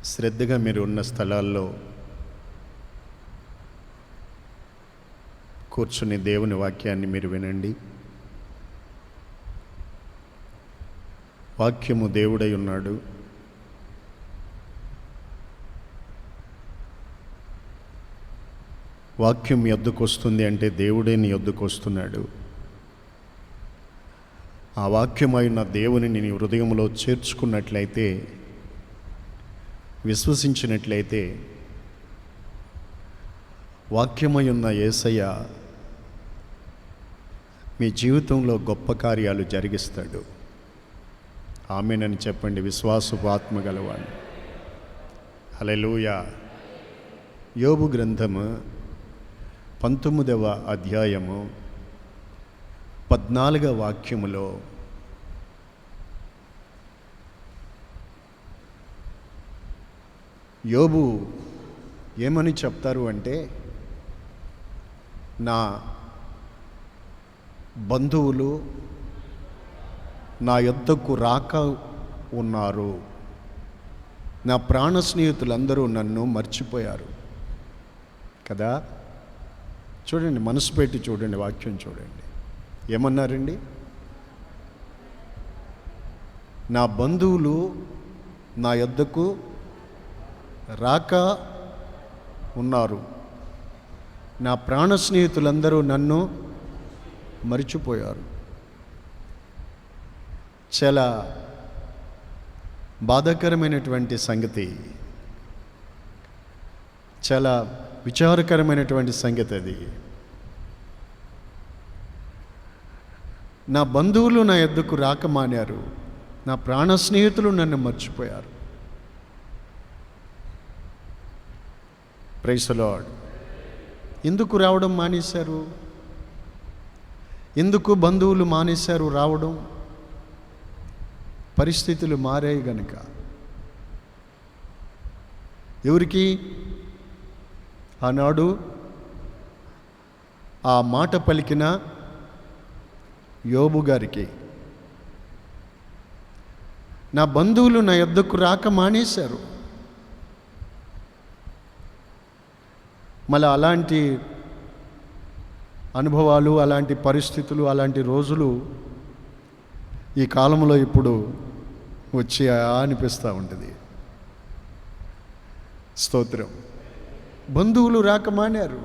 శ్రద్ధగా మీరు ఉన్న స్థలాల్లో కూర్చుని దేవుని వాక్యాన్ని మీరు వినండి. వాక్యము దేవుడై ఉన్నాడు. వాక్యం యొద్దకు వస్తుంది అంటే దేవుడే నీ యొద్దకు వస్తున్నాడు. ఆ వాక్యమైన దేవుని నీ హృదయంలో చేర్చుకున్నట్లయితే, విశ్వసించినట్లయితే, వాక్యమై ఉన్న యేసయ్య మీ జీవితంలో గొప్ప కార్యాలు జరిగిస్తాడు. ఆమేనని చెప్పండి. విశ్వాసపు ఆత్మ గలవాడు. హల్లెలూయా. యోబు గ్రంథము 19వ అధ్యాయము 14వ వాక్యములో యోబు ఏమని చెప్తారు అంటే, నా బంధువులు నా యొద్దకు రాక ఉన్నారు, నా ప్రాణ స్నేహితులందరూ నన్ను మర్చిపోయారు కదా. చూడండి, మనసు పెట్టి చూడండి, వాక్యం చూడండి. ఏమన్నారండి? నా బంధువులు నా యొద్దకు రాక ఉన్నారు, నా ప్రాణ స్నేహితులందరూ నన్ను మరిచిపోయారు. చాలా బాధాకరమైనటువంటి సంగతి, చాలా విచారకరమైనటువంటి సంగతి అది. నా బంధువులు నా యొద్దకు రాక మానారు, నా ప్రాణ స్నేహితులు నన్ను మర్చిపోయారు. Praise the lord. ఎందుకు రావడం మానేశారు? ఎందుకు బంధువులు మానేశారు రావడం? పరిస్థితులు మారాయి గనుక. ఎవరికి? ఆనాడు ఆ మాట పలికిన యోబు గారికి. నా బంధువులు నా యొద్దకు రాక మానేశారు. మళ్ళీ అలాంటి అనుభవాలు, అలాంటి పరిస్థితులు, అలాంటి రోజులు ఈ కాలంలో ఇప్పుడు వచ్చి అనిపిస్తూ ఉంటుంది. స్తోత్రం. బంధువులు రాక మానారు.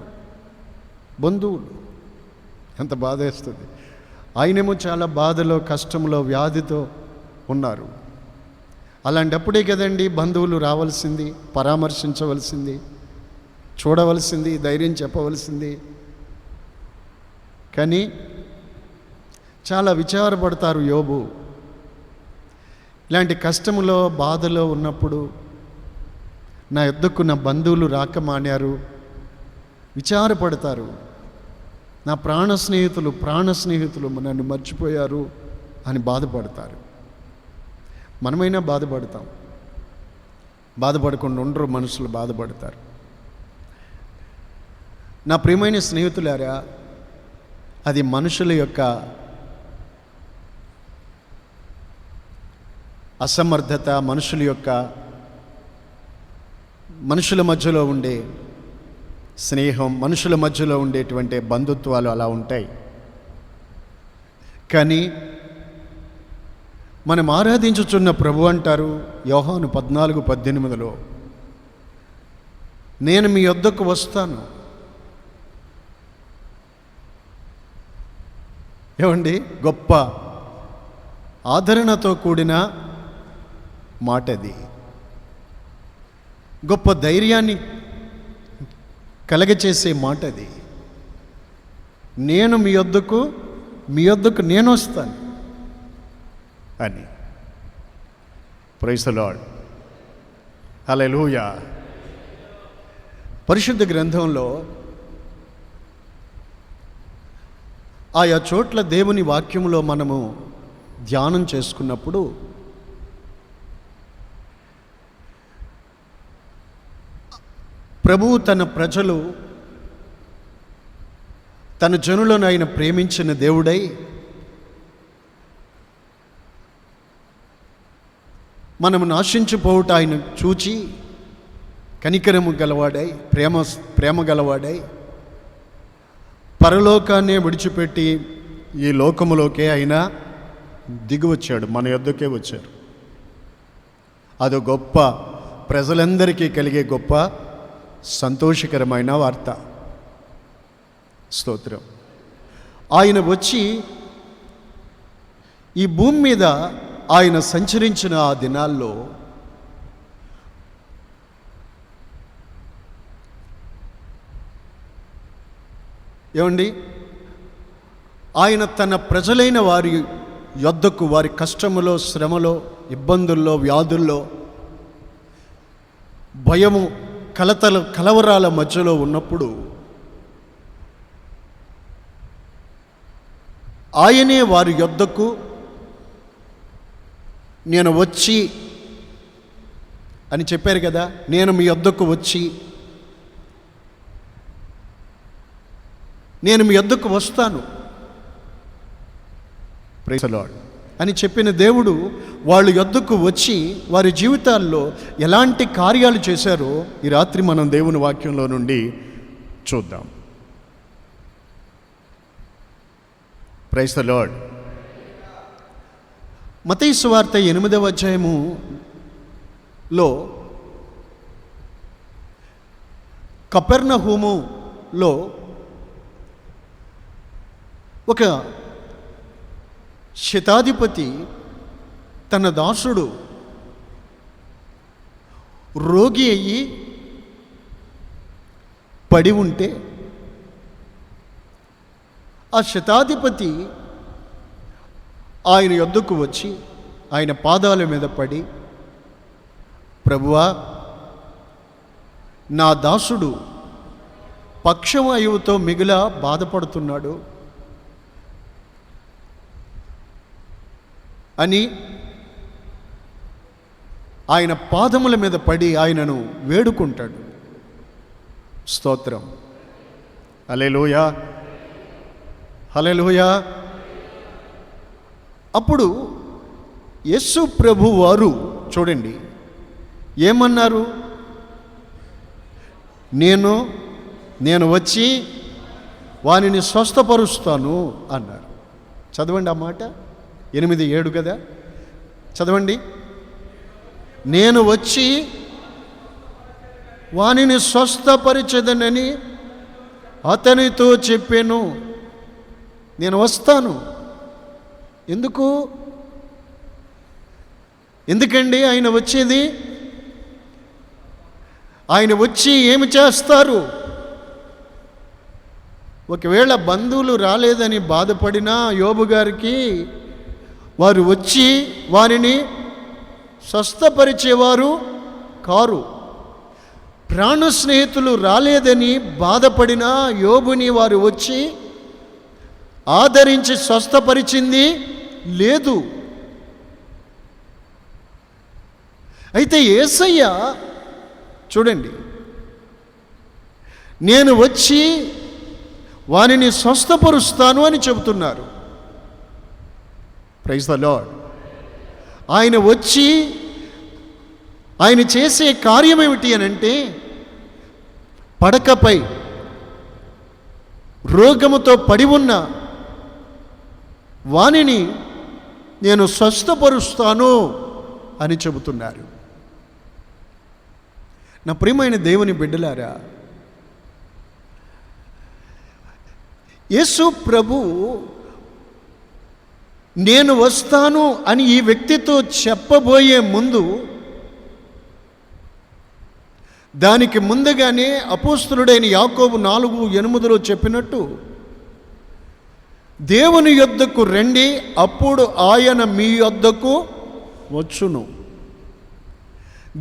బంధువులు ఎంత బాధ వేస్తుంది. ఆయనేమో చాలా బాధలో, కష్టంలో, వ్యాధితో ఉన్నారు. అలాంటప్పుడే కదండి బంధువులు రావాల్సింది, పరామర్శించవలసింది, చూడవలసింది, ధైర్యం చెప్పవలసింది. కానీ చాలా విచారపడతారు యోబు. ఇలాంటి కష్టములో, బాధలో ఉన్నప్పుడు నా యొద్దకు నా బంధువులు రాక మానారు, విచారపడతారు. నా ప్రాణ స్నేహితులు నన్ను మర్చిపోయారు అని బాధపడతారు. మనమైనా బాధపడతాం. బాధపడకుండా ఉండరు మనుషులు, బాధపడతారు. నా ప్రియమైన స్నేహితులారా, అది మనుషుల యొక్క అసమర్థత, మనుషుల మధ్యలో ఉండే స్నేహం, మనుషుల మధ్యలో ఉండేటువంటి బంధుత్వాలు అలా ఉంటాయి. కానీ మనం ఆరాధించుచున్న ప్రభు అంటారు యోహాను 14:18, నేను మీ యొద్దకు వస్తాను. ఏమండి, గొప్ప ఆదరణతో కూడిన మాట అది. గొప్ప ధైర్యాన్ని కలగచేసే మాట అది. నేను మీ యొద్దకు నేను వస్తాను అని. Praise the lord. హల్లెలూయా. పరిశుద్ధ గ్రంథంలో ఆయా చోట్ల దేవుని వాక్యంలో మనము ధ్యానం చేసుకున్నప్పుడు ప్రభువు తన ప్రజలు, తన జనులను ఆయన ప్రేమించిన దేవుడై మనము నాశించిపోవుట ఆయన చూచి కనికరము గలవాడై, ప్రేమ గలవాడై పరలోకాన్నే విడిచిపెట్టి ఈ లోకములోకే ఆయన దిగివచ్చాడు, మన యొద్దకే వచ్చారు. అదో గొప్ప, ప్రజలందరికీ కలిగే గొప్ప సంతోషకరమైన వార్త. స్తోత్రం. ఆయన వచ్చి ఈ భూమి మీద ఆయన సంచరించిన ఆ దినాల్లో ఏమండి, ఆయన తన ప్రజలైన వారి యొద్దకు, వారి కష్టములో, శ్రమలో, ఇబ్బందుల్లో, వ్యాధుల్లో, భయము, కలవరాల మధ్యలో ఉన్నప్పుడు ఆయనే వారి యొద్దకు నేను వచ్చి అని చెప్పారు కదా, నేను మీ యొద్దకు వచ్చి, నేను మీ యొద్దకు వస్తాను, ప్రైజ్ ది లార్డ్ అని చెప్పిన దేవుడు వాళ్ళ యొద్దకు వచ్చి వారి జీవితాల్లో ఎలాంటి కార్యాలు చేశారో ఈ రాత్రి మనం దేవుని వాక్యంలో నుండి చూద్దాం. Praise the Lord. మత్తయి సువార్త 8వ అధ్యాయములో కపెర్నహూములో ఒక శతాధిపతి తన దాసుడు రోగి అయ్యి పడి ఉంటే ఆ శతాధిపతి ఆయన యొద్దకు వచ్చి ఆయన పాదాల మీద పడి, ప్రభువా, నా దాసుడు పక్షవాయువుతో మిగిలా బాధపడుతున్నాడు అని ఆయన పాదముల మీద పడి ఆయనను వేడుకుంటాడు. స్తోత్రం. హల్లెలూయా, హల్లెలూయా. అప్పుడు యేసు ప్రభు వారు చూడండి ఏమన్నారు, నేను వచ్చి వానిని స్వస్థపరుస్తాను అన్నారు. చదవండి ఆ మాట, 8:7 కదా, చదవండి. నేను వచ్చి వానిని స్వస్థపరిచెదనని అతనితో చెప్పాను. నేను వస్తాను. ఎందుకండి ఆయన వచ్చేది? ఆయన వచ్చి ఏమి చేస్తారు? ఒకవేళ బంధువులు రాలేదని బాధపడినా యోబు గారికి వారు వచ్చి వారిని స్వస్థపరిచేవారు కారు. ప్రాణ స్నేహితులు రాలేదని బాధపడినా యోబుని వారు వచ్చి ఆదరించి స్వస్థపరిచింది లేదు. అయితే యేసయ్య చూడండి, నేను వచ్చి వానిని స్వస్థపరుస్తాను అని చెబుతున్నారు. Praise the Lord. ఆయన వచ్చి ఆయన చేసే కార్యం ఏమిటి అనంటే, పడకపై రోగముతో పడి ఉన్న వానిని నేను స్వస్థపరుస్తాను అని చెబుతున్నారు. నా ప్రియమైన దేవుని బిడ్డలారా, యేసు ప్రభు నేను వస్తాను అని ఈ వ్యక్తితో చెప్పబోయే ముందు, దానికి ముందుగానే అపోస్తలుడైన యాకోబు 4:8 చెప్పినట్టు, దేవుని యొద్దకు రండి, అప్పుడు ఆయన మీ యొద్దకు వచ్చును.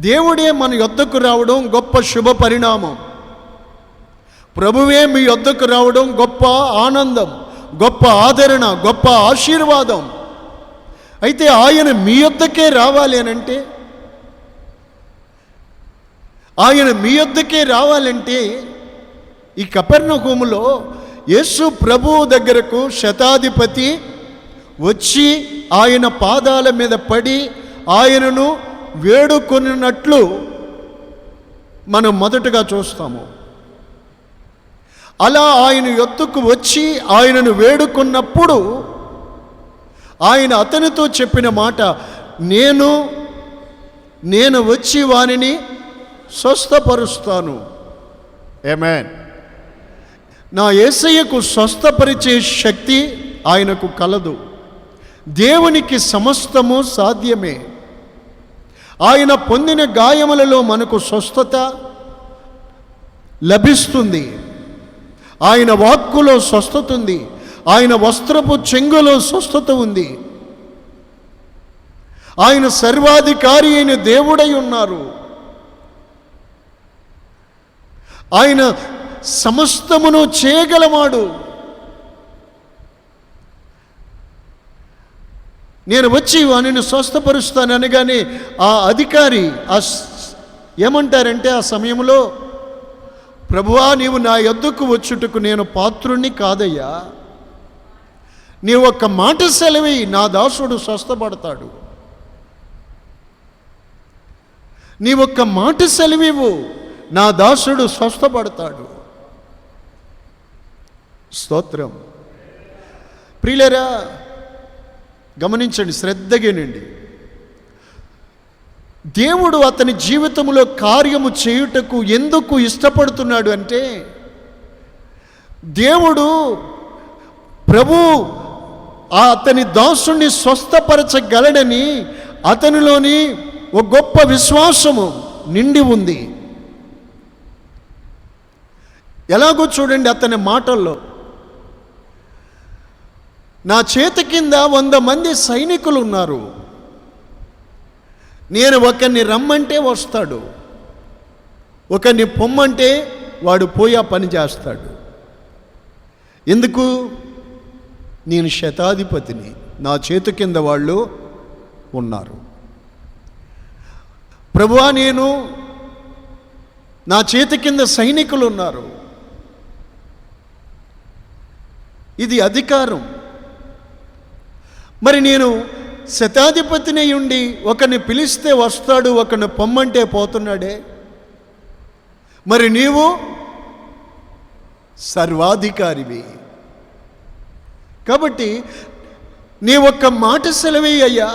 దేవుడే మన యొద్దకు రావడం గొప్ప శుభ పరిణామం. ప్రభువే మీ యొద్దకు రావడం గొప్ప ఆనందం, గొప్ప ఆదరణ, గొప్ప ఆశీర్వాదం. అయితే ఆయన మీ యొద్దకే రావాలి అనంటే, ఈ కపెర్నహూములో యేసు ప్రభువు దగ్గరకు శతాధిపతి వచ్చి ఆయన పాదాల మీద పడి ఆయనను వేడుకొనినట్లు మనం మొదటగా చూస్తాము. అలా ఆయన యొద్దకు వచ్చి ఆయనను వేడుకున్నప్పుడు ఆయన అతనితో చెప్పిన మాట, నేను వచ్చి వానిని స్వస్థపరుస్తాను. ఆమేన్. నా యేసయ్యకు స్వస్థపరిచే శక్తి ఆయనకు కలదు. దేవునికి సమస్తము సాధ్యమే. ఆయన పొందిన గాయములలో మనకు స్వస్థత లభిస్తుంది. ఆయన వాక్కులో స్వస్థత ఉంది. ఆయన వస్త్రపు చెంగులో స్వస్థత ఉంది. ఆయన సర్వాధికారి అయిన దేవుడై ఉన్నారు. ఆయన సమస్తమును చేయగలవాడు. నేను వచ్చి వానిని స్వస్థపరుస్తాను అనగానే ఆ అధికారి ఏమంటారంటే, ఆ సమయంలో, ప్రభువా, నీవు నా యొద్దకు వచ్చుటకు నేను పాత్రుణ్ణి కాదయ్యా. నీవు ఒక్క మాట సెలవి, నా దాసుడు స్వస్థపడతాడు. నీవొక్క మాట సెలవివు, నా దాసుడు స్వస్థపడతాడు. స్తోత్రం. ప్రియులారా, గమనించండి, శ్రద్ధగానండి. దేవుడు అతని జీవితంలో కార్యము చేయుటకు ఎందుకు ఇష్టపడుతున్నాడు అంటే, దేవుడు ప్రభు అతని దాసుని స్వస్థపరచగలడని అతనిలోని ఒక గొప్ప విశ్వాసము నిండి ఉంది. ఎలాగో చూడండి, అతని మాటల్లో, నా చేతి కింద 100 మంది సైనికులు ఉన్నారు. నేను ఒకరిని రమ్మంటే వస్తాడు, ఒకరిని పొమ్మంటే వాడు పోయి పని చేస్తాడు. ఎందుకు? నేను శతాధిపతిని, నా చేతి కింద వాళ్ళు ఉన్నారు. ప్రభువా, నా చేతి కింద సైనికులు ఉన్నారు. ఇది అధికారం. మరి నేను శతాధిపతిని ఉండి ఒకరిని పిలిస్తే వస్తాడు, ఒకరిని పొమ్మంటే పోతున్నాడే. మరి నీవు సర్వాధికారివి కాబట్టి నీ ఒక్క మాట సెలవేయ్యా,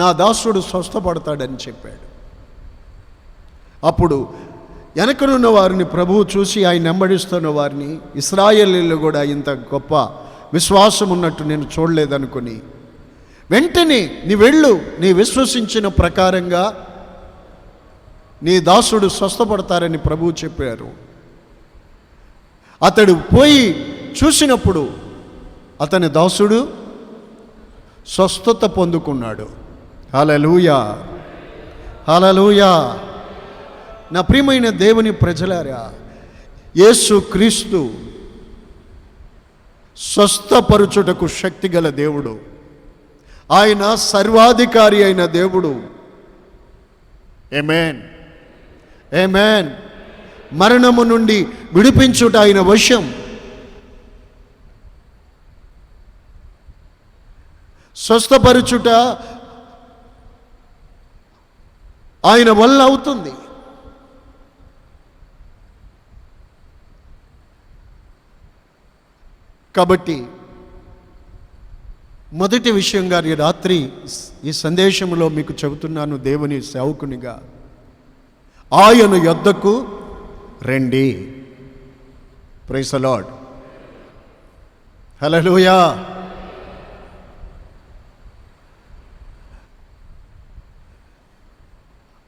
నా దాసుడు స్వస్థపడతాడని చెప్పాడు. అప్పుడు వెనకనున్న వారిని ప్రభువు చూసి ఆయన వెంబడిస్తున్న వారిని, ఇశ్రాయేలీయులు కూడా ఇంత గొప్ప విశ్వాసం ఉన్నట్టు నేను చూడలేదనుకుని, వెంటనే నీ వెళ్ళు, నీ విశ్వసించిన ప్రకారంగా నీ దాసుడు స్వస్థపడతారని ప్రభువు చెప్పారు. అతడు పోయి చూసినప్పుడు అతని దాసుడు స్వస్థత పొందుకున్నాడు. హల్లెలూయా, హల్లెలూయా. నా ప్రియమైన దేవుని ప్రజలారా, యేసు క్రీస్తు స్వస్థపరచుటకు శక్తిగల దేవుడు. ఆయన సర్వాధికారి అయిన దేవుడు. ఆమేన్, ఆమేన్. మరణము నుండి విడిపించుట ఆయన వశం. స్వస్థపరచుట ఆయన వల్ల అవుతుంది. కాబట్టి మొదటి విషయంగా ఈ రాత్రి ఈ సందేశంలో మీకు చెబుతున్నాను, దేవుని సేవకునిగా, ఆయన యొద్దకు రండి. Praise the lord. హల్లెలూయా.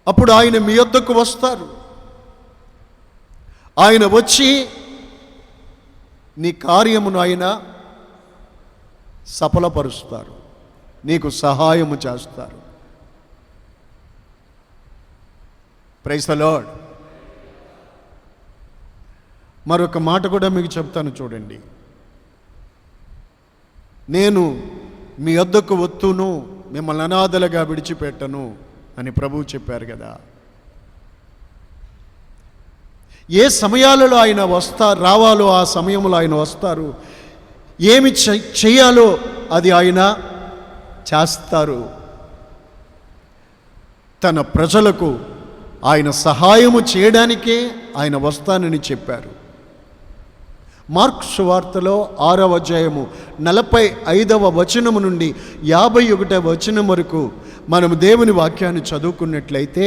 అప్పుడు ఆయన మీ యొద్దకు వస్తారు. ఆయన వచ్చి నీ కార్యమును ఆయన సఫలపరుస్తారు, నీకు సహాయము చేస్తారు. Praise the Lord. మరొక మాట కూడా మీకు చెప్తాను చూడండి. నేను మీ వద్దకు వత్తును, మిమ్మల్ని అనాథలుగా విడిచిపెట్టను అని ప్రభువు చెప్పారు కదా. ఏ సమయాలలో ఆయన రావాలో ఆ సమయంలో ఆయన వస్తారు. ఏమి చేయాలో అది ఆయన చేస్తారు. తన ప్రజలకు ఆయన సహాయము చేయడానికే ఆయన వస్తానని చెప్పారు. మార్కు సువార్తలో 6వ అధ్యాయము 45వ వచనము నుండి 51వ వచనం వరకు మనము దేవుని వాక్యాన్ని చదువుకున్నట్లయితే,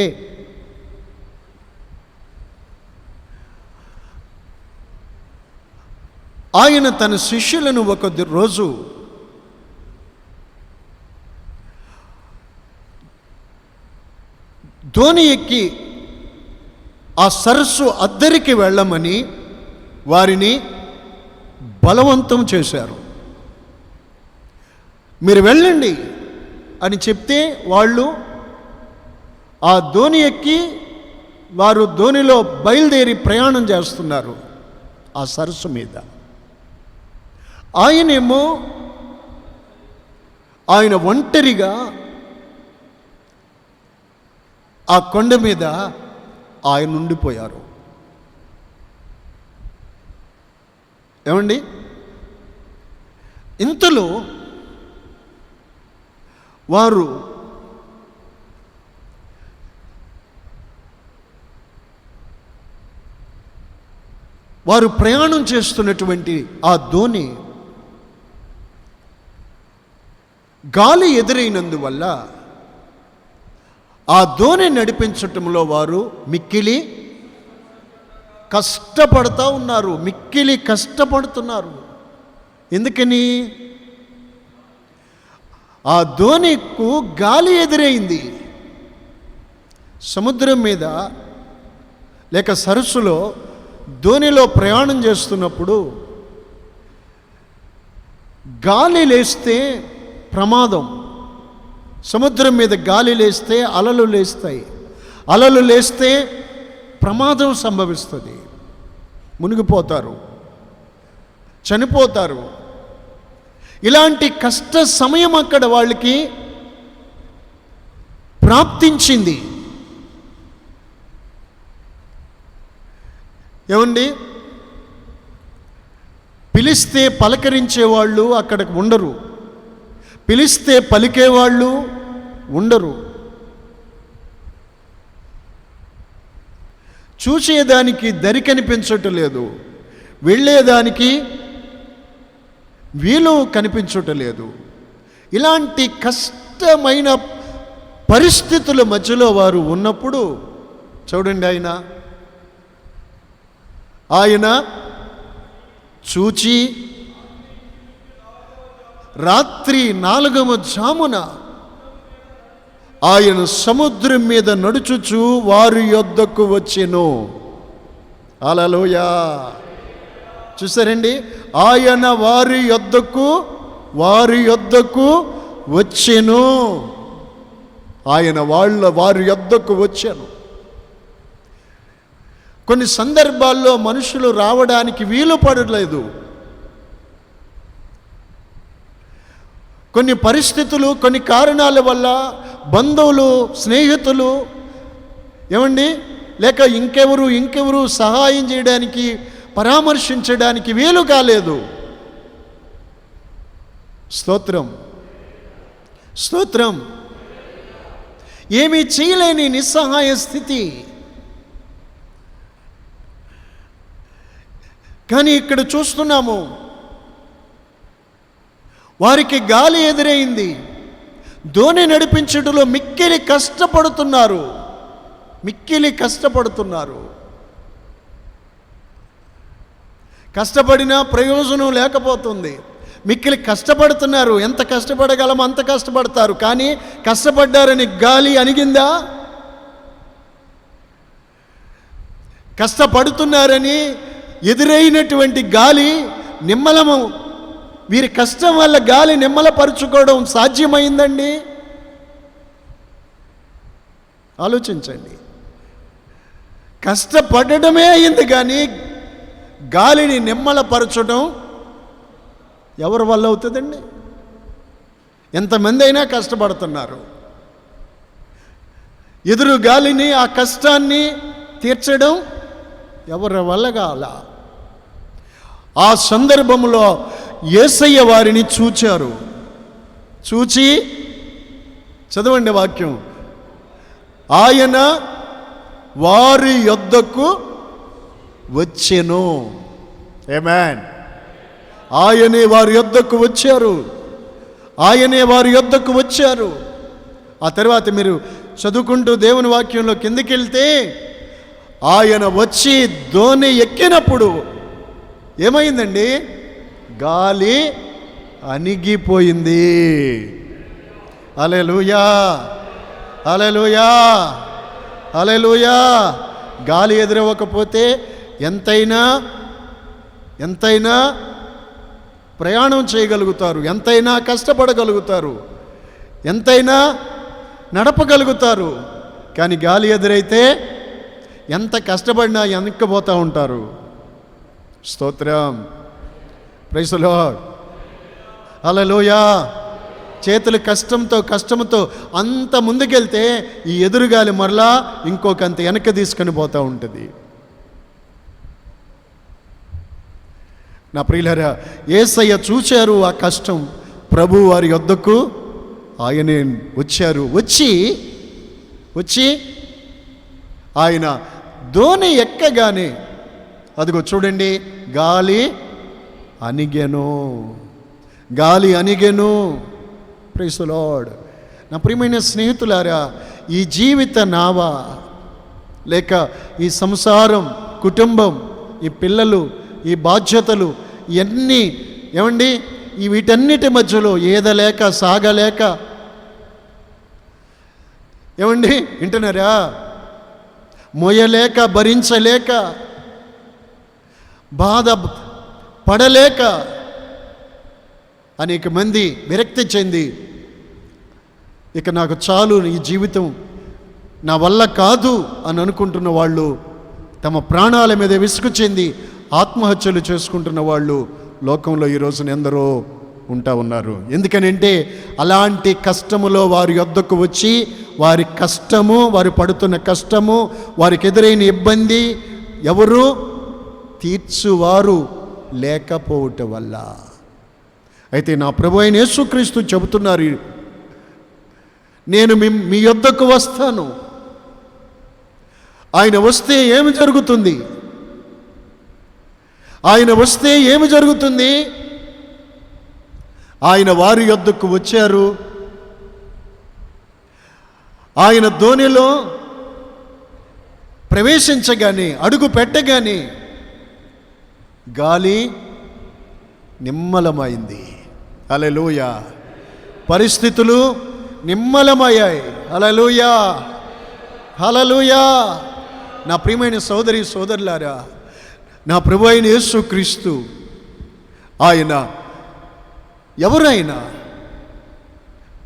ఆయన తన శిష్యులను ఒక రోజు ధోని ఎక్కి ఆ సరస్సు అద్దరికి వెళ్ళమని వారిని బలవంతం చేశారు. మీరు వెళ్ళండి అని చెప్తే వాళ్ళు ఆ ధోని ఎక్కి వారు ధోనిలో బయలుదేరి ప్రయాణం చేస్తున్నారు ఆ సరస్సు మీద. ఆయనేమో ఆయన ఒంటరిగా ఆ కొండ మీద ఆయన ఉండిపోయారు. ఏమండి, ఇంతలో వారు ప్రయాణం చేస్తున్నటువంటి ఆ ధోని గాలి ఎదురైనందువల్ల ఆ ధోని నడిపించటంలో వారు మిక్కిలి కష్టపడుతూ ఉన్నారు. మిక్కిలి కష్టపడుతున్నారు. ఎందుకని? ఆ ధోనికు గాలి ఎదురైంది. సముద్రం మీద లేక సరస్సులో ధోనిలో ప్రయాణం చేస్తున్నప్పుడు గాలి లేస్తే ప్రమాదం. సముద్రం మీద గాలి లేస్తే అలలు లేస్తాయి. అలలు లేస్తే ప్రమాదం సంభవిస్తుంది. మునిగిపోతారు, చనిపోతారు. ఇలాంటి కష్ట సమయం అక్కడ వాళ్ళకి ప్రాప్తించింది. ఏమండి, పిలిస్తే పలకరించేవాళ్ళు అక్కడ ఉండరు, పిలిస్తే పలికేవాళ్ళు ఉండరు. చూసేదానికి దరి కనిపించటం లేదు, వెళ్ళేదానికి వీలు కనిపించటం లేదు. ఇలాంటి కష్టమైన పరిస్థితుల మధ్యలో వారు ఉన్నప్పుడు చూడండి, ఆయన చూచి రాత్రి 4వ జామున ఆయన సముద్రం మీద నడుచుచు వారి యొద్దకు వచ్చెను. హల్లెలూయా! చూసారండి, ఆయన వారి యొద్దకు వచ్చెను. ఆయన వారి యొద్దకు వచ్చాను. కొన్ని సందర్భాల్లో మనుషులు రావడానికి వీలు పడలేదు. కొన్ని పరిస్థితులు, కొన్ని కారణాల వల్ల బంధువులు, స్నేహితులు, ఏమండి, లేక ఇంకెవరు సహాయం చేయడానికి, పరామర్శించడానికి వీలు కాలేదు. స్తోత్రం, స్తోత్రం. ఏమీ చేయలేని నిస్సహాయ స్థితి. కానీ ఇక్కడ చూస్తున్నాము, వారికి గాలి ఎదురైంది. ధోని నడిపించడంలో మిక్కిలి కష్టపడుతున్నారు. కష్టపడినా ప్రయోజనం లేకపోతుంది. మిక్కిలి కష్టపడుతున్నారు. ఎంత కష్టపడగలమో అంత కష్టపడతారు. కానీ కష్టపడ్డారని గాలి అణిగిందా? కష్టపడుతున్నారని ఎదురైనటువంటి గాలి నిమ్మలము, వీరి కష్టం వల్ల గాలి నిమ్మలపరుచుకోవడం సాధ్యమైందండి? ఆలోచించండి. కష్టపడడమే అయింది, కానీ గాలిని నిమ్మలపరచడం ఎవరి వల్ల అవుతుందండి? ఎంతమంది అయినా కష్టపడుతున్నారు. ఎదురు గాలిని, ఆ కష్టాన్ని తీర్చడం ఎవరి వల్ల కాల. ఆ సందర్భంలో యేసయ్య వారిని చూచారు. చూచి, చదవండి వాక్యం, ఆయన వారి యొద్దకు వచ్చెను. ఆమేన్. ఆయనే వారి యొద్దకు వచ్చారు. ఆయనే వారి యొద్దకు వచ్చారు. ఆ తర్వాత మీరు చదువుకుంటూ దేవుని వాక్యంలో కిందకి వెళ్తే, ఆయన వచ్చి దోణి ఎక్కినప్పుడు ఏమైందండి? గాలి అణిగిపోయింది. హల్లెలూయా, హల్లెలూయా, హల్లెలూయా. గాలి ఎదురవ్వకపోతే ఎంతైనా ప్రయాణం చేయగలుగుతారు, ఎంతైనా కష్టపడగలుగుతారు, ఎంతైనా నడపగలుగుతారు. కానీ గాలి ఎదురైతే ఎంత కష్టపడినా వెనక్కిపోతూ ఉంటారు. స్తోత్రం, ప్రైజ్ ది లార్డ్, హల్లెలూయా. చేతులు కష్టంతో అంత ముందుకెళ్తే ఈ ఎదురుగాలి మరలా ఇంకొకంత వెనక్కి తీసుకొని పోతూ ఉంటుంది. నా ప్రియులారా, యేసయ్య చూశారు ఆ కష్టం. ప్రభు వారి యొద్దకు ఆయనే వచ్చారు. వచ్చి ఆయన దోణి ఎక్కగానే అదిగో చూడండి, గాలి అణిగెను. Praise the lord. నా ప్రియమైన స్నేహితులారా, ఈ జీవిత నావ లేక ఈ సంసారం, కుటుంబం, ఈ పిల్లలు, ఈ బాధ్యతలు, ఇవన్నీ ఏమండి, వీటన్నిటి మధ్యలో ఈదలేక సాగలేక, ఏమండి వింటున్నారా, మోయలేక భరించలేక, బాధ పడలేక అనేక మంది విరక్తి చెంది, ఇక నాకు చాలు, ఈ జీవితం నా వల్ల కాదు అని అనుకుంటున్న వాళ్ళు, తమ ప్రాణాల మీద విసుగు చెంది ఆత్మహత్యలు చేసుకుంటున్న వాళ్ళు లోకంలో ఈ రోజున ఎందరో ఉంటా ఉన్నారు. ఎందుకనంటే అలాంటి కష్టములో వారి యొద్దకు వచ్చి వారి కష్టము, వారు పడుతున్న కష్టము, వారికి ఎదురైన ఇబ్బంది ఎవరు తీర్చువారు లేకపోవటం వల్ల. అయితే నా ప్రభు అయిన యేసుక్రీస్తు చెబుతున్నారు, నేను మీ యొద్దకు వస్తాను. ఆయన వస్తే ఏమి జరుగుతుంది? ఆయన వస్తే ఏమి జరుగుతుంది? ఆయన వారి యొద్దకు వచ్చారు. ఆయన దోణిలో ప్రవేశించగానే, అడుగు పెట్టగానే గాలి నిమ్మలమైంది. హల్లెలూయా. పరిస్థితులు నిమ్మలమయ్యాయి. హల్లెలూయా, హల్లెలూయా. నా ప్రియమైన సోదరి సోదరులారా, నా ప్రభు అయిన యేసుక్రీస్తు ఆయన ఎవరైనా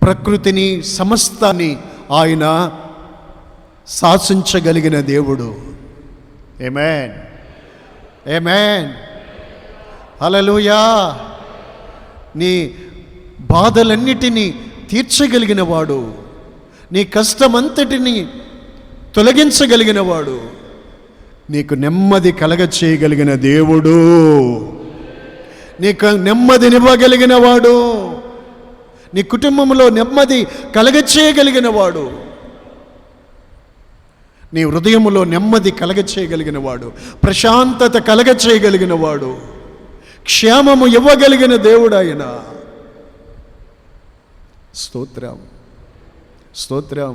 ప్రకృతిని, సమస్తాన్ని ఆయన శాసించగలిగిన దేవుడు. ఆమేన్, ఆమేన్, హల్లెలూయా. నీ బాధలన్నిటినీ తీర్చగలిగిన వాడు, నీ కష్టమంతటిని తొలగించగలిగిన వాడు, నీకు నెమ్మది కలగచేయగలిగిన దేవుడు, నీకు నెమ్మదినివ్వగలిగిన వాడు, నీ కుటుంబంలో నెమ్మది కలగచేయగలిగిన వాడు, నీ హృదయంలో నెమ్మది కలగచేయగలిగిన వాడు, ప్రశాంతత కలగచేయగలిగిన వాడు, క్షేమము ఇవ్వగలిగిన దేవుడు ఆయన. స్తోత్రం, స్తోత్రం.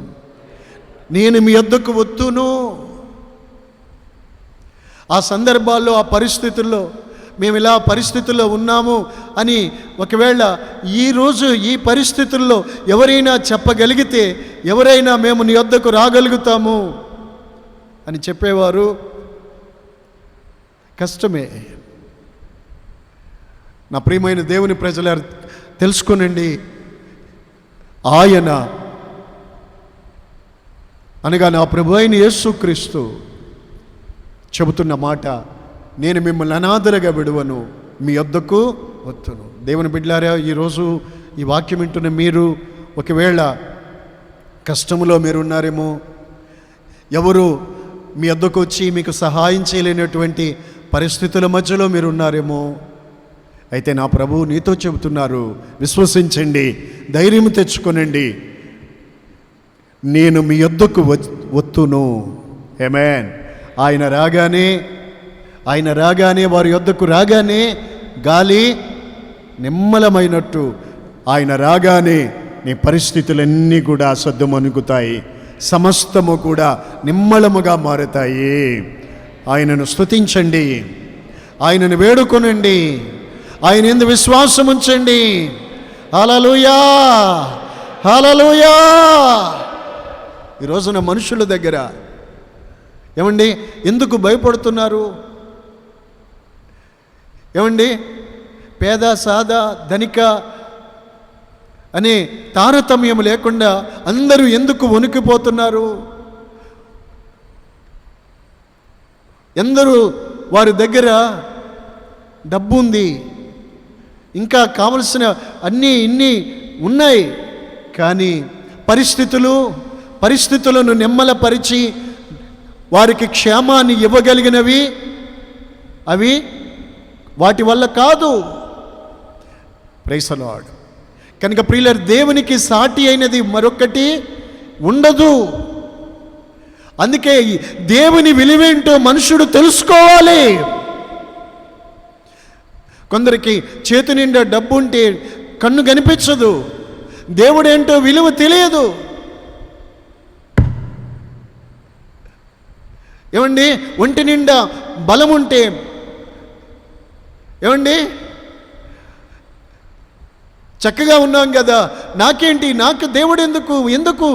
నేను మీ వద్దకు వత్తును. ఆ సందర్భాల్లో, ఆ పరిస్థితుల్లో, మేము ఇలా పరిస్థితుల్లో ఉన్నాము అని ఒకవేళ ఈరోజు ఈ పరిస్థితుల్లో ఎవరైనా చెప్పగలిగితే, ఎవరైనా మేము నీ వద్దకు రాగలుగుతాము అని చెప్పేవారు కష్టమే. నా ప్రియమైన దేవుని ప్రజలారు, తెలుసుకోనండి, ఆయన అనగా నా ప్రభు అయిన యేసుక్రీస్తు చెబుతున్న మాట, నేను మిమ్మల్ని అనాథలుగా విడువను, మీ యొద్దకు వత్తును. దేవుని బిడ్డలారా, ఈరోజు ఈ వాక్యం వింటున్న మీరు ఒకవేళ కష్టములో మీరు ఉన్నారేమో, ఎవరు మీ యొద్దకు వచ్చి మీకు సహాయం చేయలేనటువంటి పరిస్థితుల మధ్యలో మీరు ఉన్నారేమో, అయితే నా ప్రభువు నీతో చెబుతున్నారు, విశ్వసించండి, ధైర్యం తెచ్చుకొనండి, నేను మీ యొద్దకు వత్తును. ఆమేన్. ఆయన రాగానే వారి యొద్దకు రాగానే గాలి నిమ్మలమైనట్టు ఆయన రాగానే నీ పరిస్థితులన్నీ కూడా సద్దుమణుగుతాయి, సమస్తము కూడా నిమ్మలముగా మారుతాయి. ఆయనను స్తుతించండి, ఆయనను వేడుకొనండి, ఆయన యందు విశ్వాసం ఉంచండి. హల్లెలూయా, హల్లెలూయా. ఈ రోజున మనుషుల దగ్గర ఏమండి ఎందుకు భయపడుతున్నారు? ఏమండి పేద సాదా ధనిక అనే తారతమ్యం లేకుండా అందరూ ఎందుకు వణికిపోతున్నారు? ఎందరూ వారి దగ్గర డబ్బు ఉంది, ఇంకా కావలసిన అన్నీ ఇన్ని ఉన్నాయి, కానీ పరిస్థితులను నెమ్మలపరిచి వారికి క్షేమాన్ని ఇవ్వగలిగినవి అవి వాటి వల్ల కాదు. Praise the Lord. కనుక ప్రియులారా, దేవునికి సాటి అయినది మరొకటి ఉండదు. అందుకే దేవుని విలువేంటో మనుషుడు తెలుసుకోవాలి. కొందరికి చేతి నిండా డబ్బు ఉంటే కన్ను కనిపించదు, దేవుడేంటో విలువ తెలియదు. ఏమండి ఒంటి నిండా బలం ఉంటే ఏమండి చక్కగా ఉన్నాం కదా, నాకు దేవుడు ఎందుకు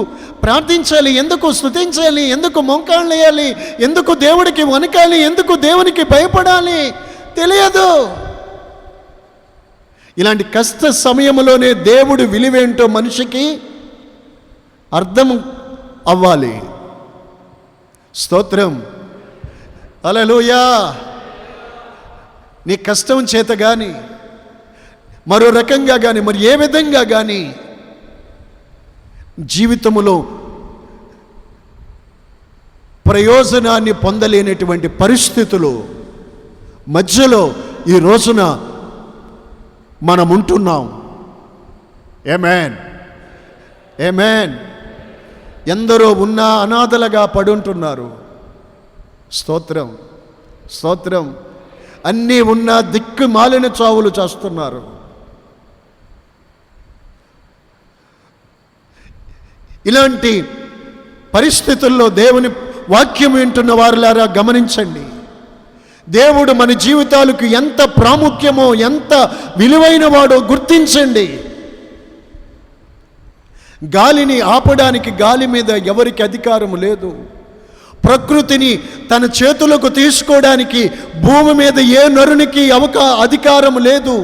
ప్రార్థించాలి, ఎందుకు స్తుతించాలి, ఎందుకు మోకాళ్ళు వేయాలి, ఎందుకు దేవుడికి వణకాలి, ఎందుకు దేవునికి భయపడాలి తెలియదు. ఇలాంటి కష్ట సమయంలోనే దేవుడు విలువేంటో మనిషికి అర్థం అవ్వాలి. స్తోత్రం, హల్లెలూయా. నీ కష్టం చేత కానీ మరో రకంగా కానీ మరి ఏ విధంగా కానీ జీవితంలో ప్రయోజనాన్ని పొందలేనటువంటి పరిస్థితులు మధ్యలో ఈ రోజున మనం ఉంటున్నాం. ఆమేన్, ఆమేన్. ఎందరో ఉన్నా అనాథలుగా పడుంటున్నారు. స్తోత్రం, స్తోత్రం. అన్నీ ఉన్నా దిక్కు మాలిన చావులు చేస్తున్నారు. ఇలాంటి పరిస్థితుల్లో దేవుని వాక్యం వింటున్న వారులారా గమనించండి. దేవుడు మన జీవితాలకు ఎంత ప్రాముఖ్యమో, ఎంత విలువైన వాడో గుర్తించండి. గాలిని ఆపడానికి గాలి మీద ఎవరికి అధికారం లేదు. ప్రకృతిని తన చేతులకు తీసుకోవడానికి భూమి మీద ఏ నరునికి అధికారం లేదు.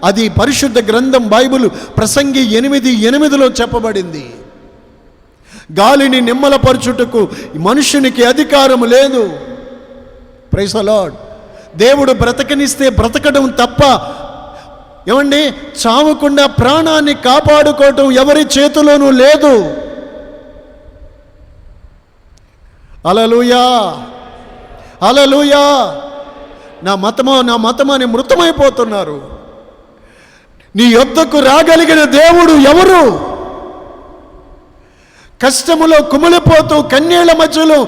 అది పరిశుద్ధ గ్రంథం బైబిల్ ప్రసంగి 8:8లో చెప్పబడింది. గాలిని నిమ్మలపరచుటకు మనుషునికి అధికారం లేదు. Praise the Lord. దేవుడు బ్రతకనిస్తే బ్రతకడం తప్ప ఏమండి చావకుండా ప్రాణాన్ని కాపాడుకోవటం ఎవరి చేతిలోనూ లేదు. హల్లెలూయా, హల్లెలూయా. నా మతమో అని మృతమైపోతున్నారు. నీ యొద్దకు రాగలిగిన దేవుడు ఎవరు? కష్టములో కుమిలిపోతూ కన్నీళ్ల మధ్యలో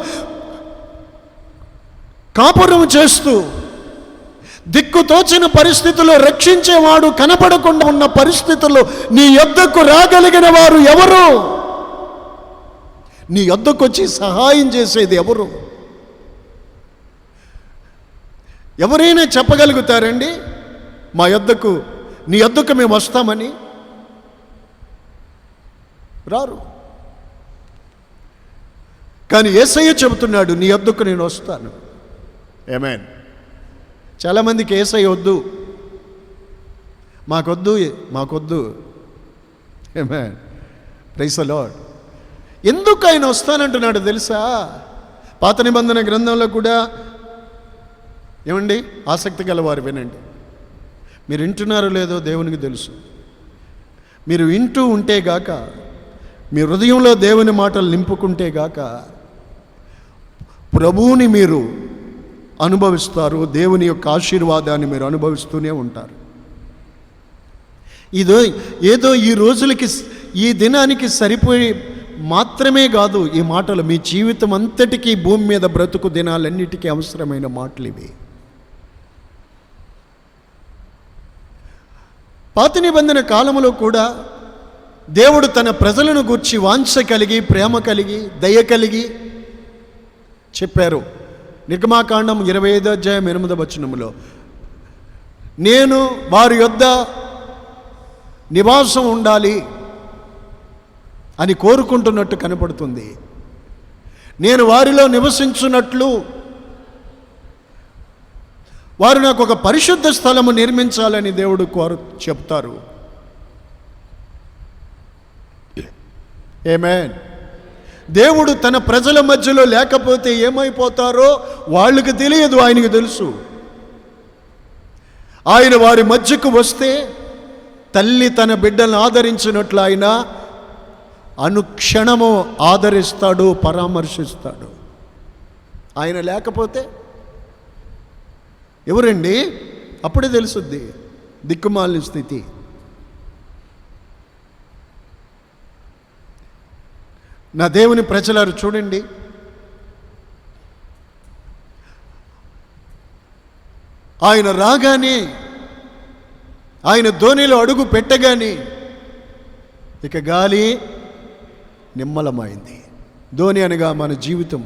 కాపురం చేస్తూ దిక్కుతోచిన పరిస్థితుల్లో రక్షించేవాడు కనపడకుండా ఉన్న పరిస్థితుల్లో నీ యొద్దకు రాగలిగిన వారు ఎవరు? నీ యొద్దకు వచ్చి సహాయం చేసేది ఎవరు? ఎవరైనా చెప్పగలుగుతారండి నీ యొద్దకు మేము వస్తామని? రారు. కానీ యేసయ్య చెబుతున్నాడు, నీ యొద్దకు నేను వస్తాను. ఆమేన్. చాలామందికి యేసయ్య వద్దు, మాకొద్దు. ఆమేన్. Praise the lord. ఎందుకు ఆయన వస్తానంటున్నాడు తెలుసా? పాత నిబంధన గ్రంథంలో కూడా ఏమండి ఆసక్తి గలవారు వినండి. మీరు వింటున్నారో లేదో దేవునికి తెలుసు. మీరు వింటూ ఉంటే గాక, మీ హృదయంలో దేవుని మాటలు నింపుకుంటే గాక ప్రభువుని మీరు అనుభవిస్తారు. దేవుని యొక్క ఆశీర్వాదాన్ని మీరు అనుభవిస్తూనే ఉంటారు. ఏదో ఈ రోజులకి ఈ దినానికి సరిపోయి మాత్రమే కాదు ఈ మాటలు, మీ జీవితం అంతటికీ భూమి మీద బ్రతుకు దినాలన్నిటికీ అవసరమైన మాటలు ఇవి. పాత నిబంధన కాలంలో కూడా దేవుడు తన ప్రజలను గూర్చి వాంఛ కలిగి, ప్రేమ కలిగి, దయ కలిగి చెప్పారు. నిర్గమాకాండం 25వ అధ్యాయం 8వ వచనములో, నేను వారి యొద్ద నివాసం ఉండాలి అని కోరుకుంటున్నట్టు కనపడుతుంది. నేను వారిలో నివసించున్నట్లు వారు నాకు ఒక పరిశుద్ధ స్థలము నిర్మించాలని దేవుడు చెప్తారు. ఆమేన్. దేవుడు తన ప్రజల మధ్యలో లేకపోతే ఏమైపోతారో వాళ్ళకి తెలియదు, ఆయనకు తెలుసు. ఆయన వారి మధ్యకు వస్తే తల్లి తన బిడ్డలను ఆదరించినట్లు ఆయన అనుక్షణము ఆదరిస్తాడు, పరామర్శిస్తాడు. ఆయన లేకపోతే ఎవరండి? అప్పుడే తెలుసుద్ది దిక్కుమాలిన స్థితి. నా దేవుని ప్రజలారు చూడండి, ఆయన రాగానే, ఆయన ధోనిలో అడుగు పెట్టగానే ఇక గాలి నిమ్మలమైంది. ధోని అనగా మన జీవితం.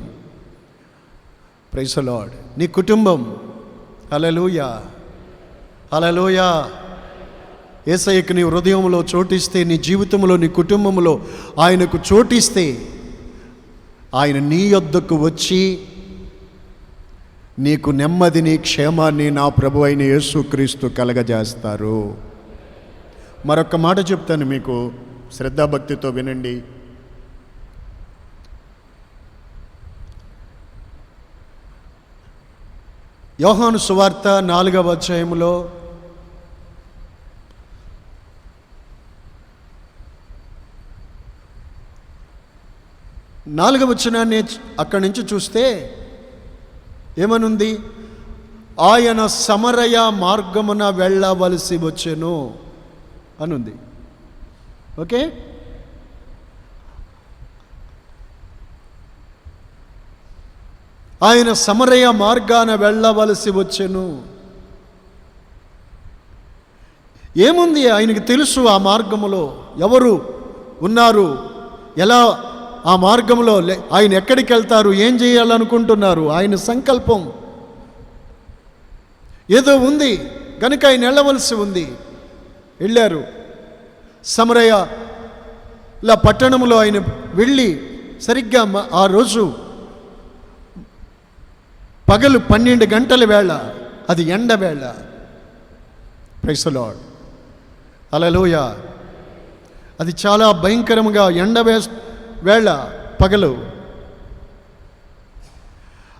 Praise the Lord. నీ కుటుంబం, హల్లెలూయా హల్లెలూయా, యేసయ్యకు నీ హృదయంలో చోటిస్తే, నీ జీవితంలో, నీ కుటుంబంలో ఆయనకు చోటిస్తే, ఆయన నీ యొద్దకు వచ్చి నీకు నెమ్మదిని, క్షేమాన్ని నా ప్రభు అయిన యేసుక్రీస్తు కలగజేస్తారు. మరొక మాట చెప్తాను మీకు, శ్రద్ధాభక్తితో వినండి. యోహాను సువార్త 4వ అధ్యాయంలో నాలుగవ వచనాన్ని అక్కడి నుంచి చూస్తే ఏమనుంది? ఆయన సమరయ మార్గమున వెళ్ళవలసి వచ్చెను అనుంది. ఓకే, ఆయన సమరయ మార్గాన వెళ్ళవలసి వచ్చెను. ఏముంది? ఆయనకి తెలుసు ఆ మార్గములో ఎవరు ఉన్నారు, ఎలా ఆ మార్గంలో ఆయన ఎక్కడికి వెళ్తారు, ఏం చేయాలనుకుంటున్నారు. ఆయన సంకల్పం ఏదో ఉంది కనుక ఆయన వెళ్ళవలసి ఉంది. వెళ్ళారు. సమరయ పట్టణంలో ఆయన వెళ్ళి సరిగ్గా ఆ రోజు పగలు 12 గంటల వేళ, అది ఎండ వేళ. Praise the lord. హల్లెలూయా. అది చాలా భయంకరంగా ఎండ వేళ, పగలు.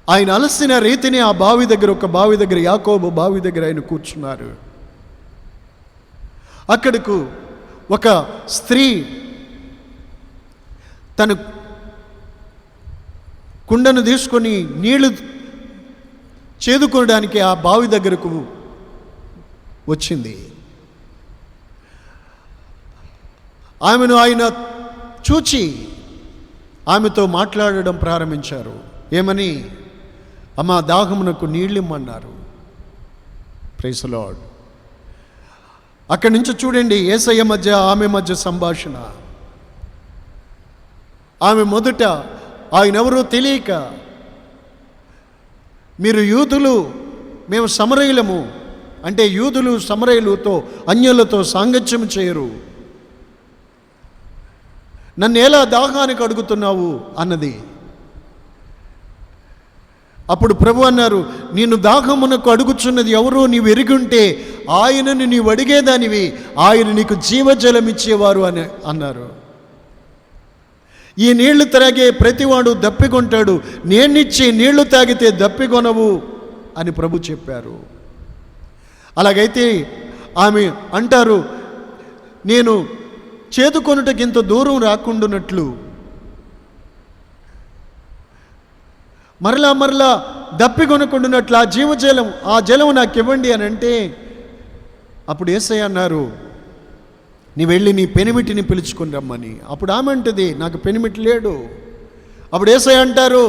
ఆయన అలసిన రీతిని ఆ బావి దగ్గర, ఒక బావి దగ్గర, యాకోబు బావి దగ్గర ఆయన కూర్చున్నారు. అక్కడకు ఒక స్త్రీ తన కుండను తీసుకొని నీళ్లు చేదుకోవడానికి ఆ బావి దగ్గరకు వచ్చింది. ఆమెను ఆయన చూచి ఆమెతో మాట్లాడడం ప్రారంభించారు. ఏమని? అమ్మా, దాహమునకు నీళ్ళిమ్మన్నారు. Praise the lord. అక్కడి నుంచి చూడండి, యేసయ్య మధ్య ఆమె మధ్య సంభాషణ. ఆమె మొదట ఆయన ఎవరో తెలియక, మీరు యూదులు, మేము సమరయులము అంటే, యూదులు సమరయులతో, అన్యులతో సాంగత్యం చేయరు, నన్ను ఎలా దాహానికి అడుగుతున్నావు అన్నది. అప్పుడు ప్రభు అన్నారు, నేను దాహమునకు అడుగుచున్నది ఎవరో నీవు ఎరుగుంటే ఆయనను నీవు అడిగేదానివి, ఆయన నీకు జీవజలం ఇచ్చేవారు అని అన్నారు. ఈ నీళ్లు త్రాగే ప్రతివాడు దప్పికొంటాడు, నేనిచ్చి నీళ్లు తాగితే దప్పికొనవు అని ప్రభు చెప్పారు. అలాగైతే ఆమె అంటారు, నేను చేదుకొనుటకి ఇంత దూరం రాకుండానట్లు మరలా దప్పికొనకుండానట్లు ఆ జీవజలం, ఆ జలం నాకు ఇవ్వండి అని అంటే, అప్పుడు యేసయ్య అన్నారు, నీ వెళ్ళి నీ పెనిమిటిని పిలుచుకుని రమ్మని. అప్పుడు ఆమె అంటది, నాకు పెనిమిటి లేడు. అప్పుడు యేసయ్య అంటారు,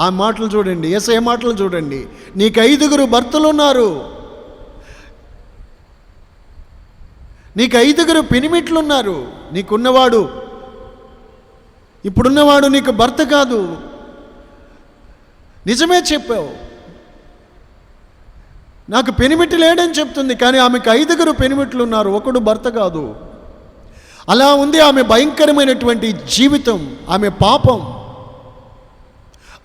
ఆ మాటలు చూడండి, యేసయ్య మాటలు చూడండి, నీకు 5 భర్తలు ఉన్నారు, నీకు 5 పెనిమిట్లు ఉన్నారు, నీకున్నవాడు ఇప్పుడున్నవాడు నీకు భర్త కాదు. నిజమే చెప్పావు, నాకు పెనిమిటి లేడని చెప్తుంది, కానీ ఆమెకు 5 పెనిమిట్లు ఉన్నారు, ఒకడు భర్త కాదు. అలా ఉంది ఆమె భయంకరమైనటువంటి జీవితం, ఆమె పాపం,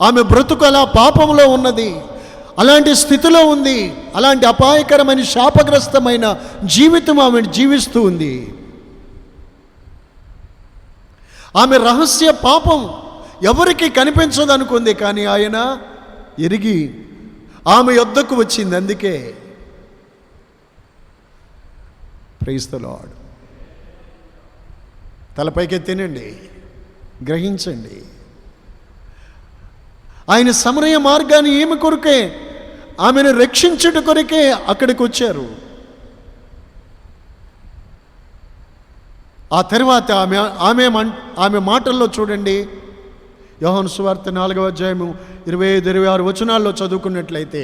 ఆమె బ్రతుకు అలా పాపంలో ఉన్నది, అలాంటి స్థితిలో ఉంది, అలాంటి అపాయకరమైన శాపగ్రస్తమైన జీవితం ఆమె జీవిస్తూ ఉంది. ఆమె రహస్య పాపం ఎవరికి కనిపించదనుకుంది, కానీ ఆయన ఎరిగి ఆమె యొద్దకు వచ్చింది. అందుకే ప్రైజ్ ది లార్డ్. తలపైకెత్తినండి, గ్రహించండి. ఆయన సమరయ మార్గాన్ని ఈమె కొరకే, ఆమెను రక్షించుట కొరకే అక్కడికి వచ్చారు. ఆ తర్వాత ఆమె మాటల్లో చూడండి, యోహాను సువార్త 4వ అధ్యాయము 25-26 వచనాల్లో చదువుకున్నట్లయితే,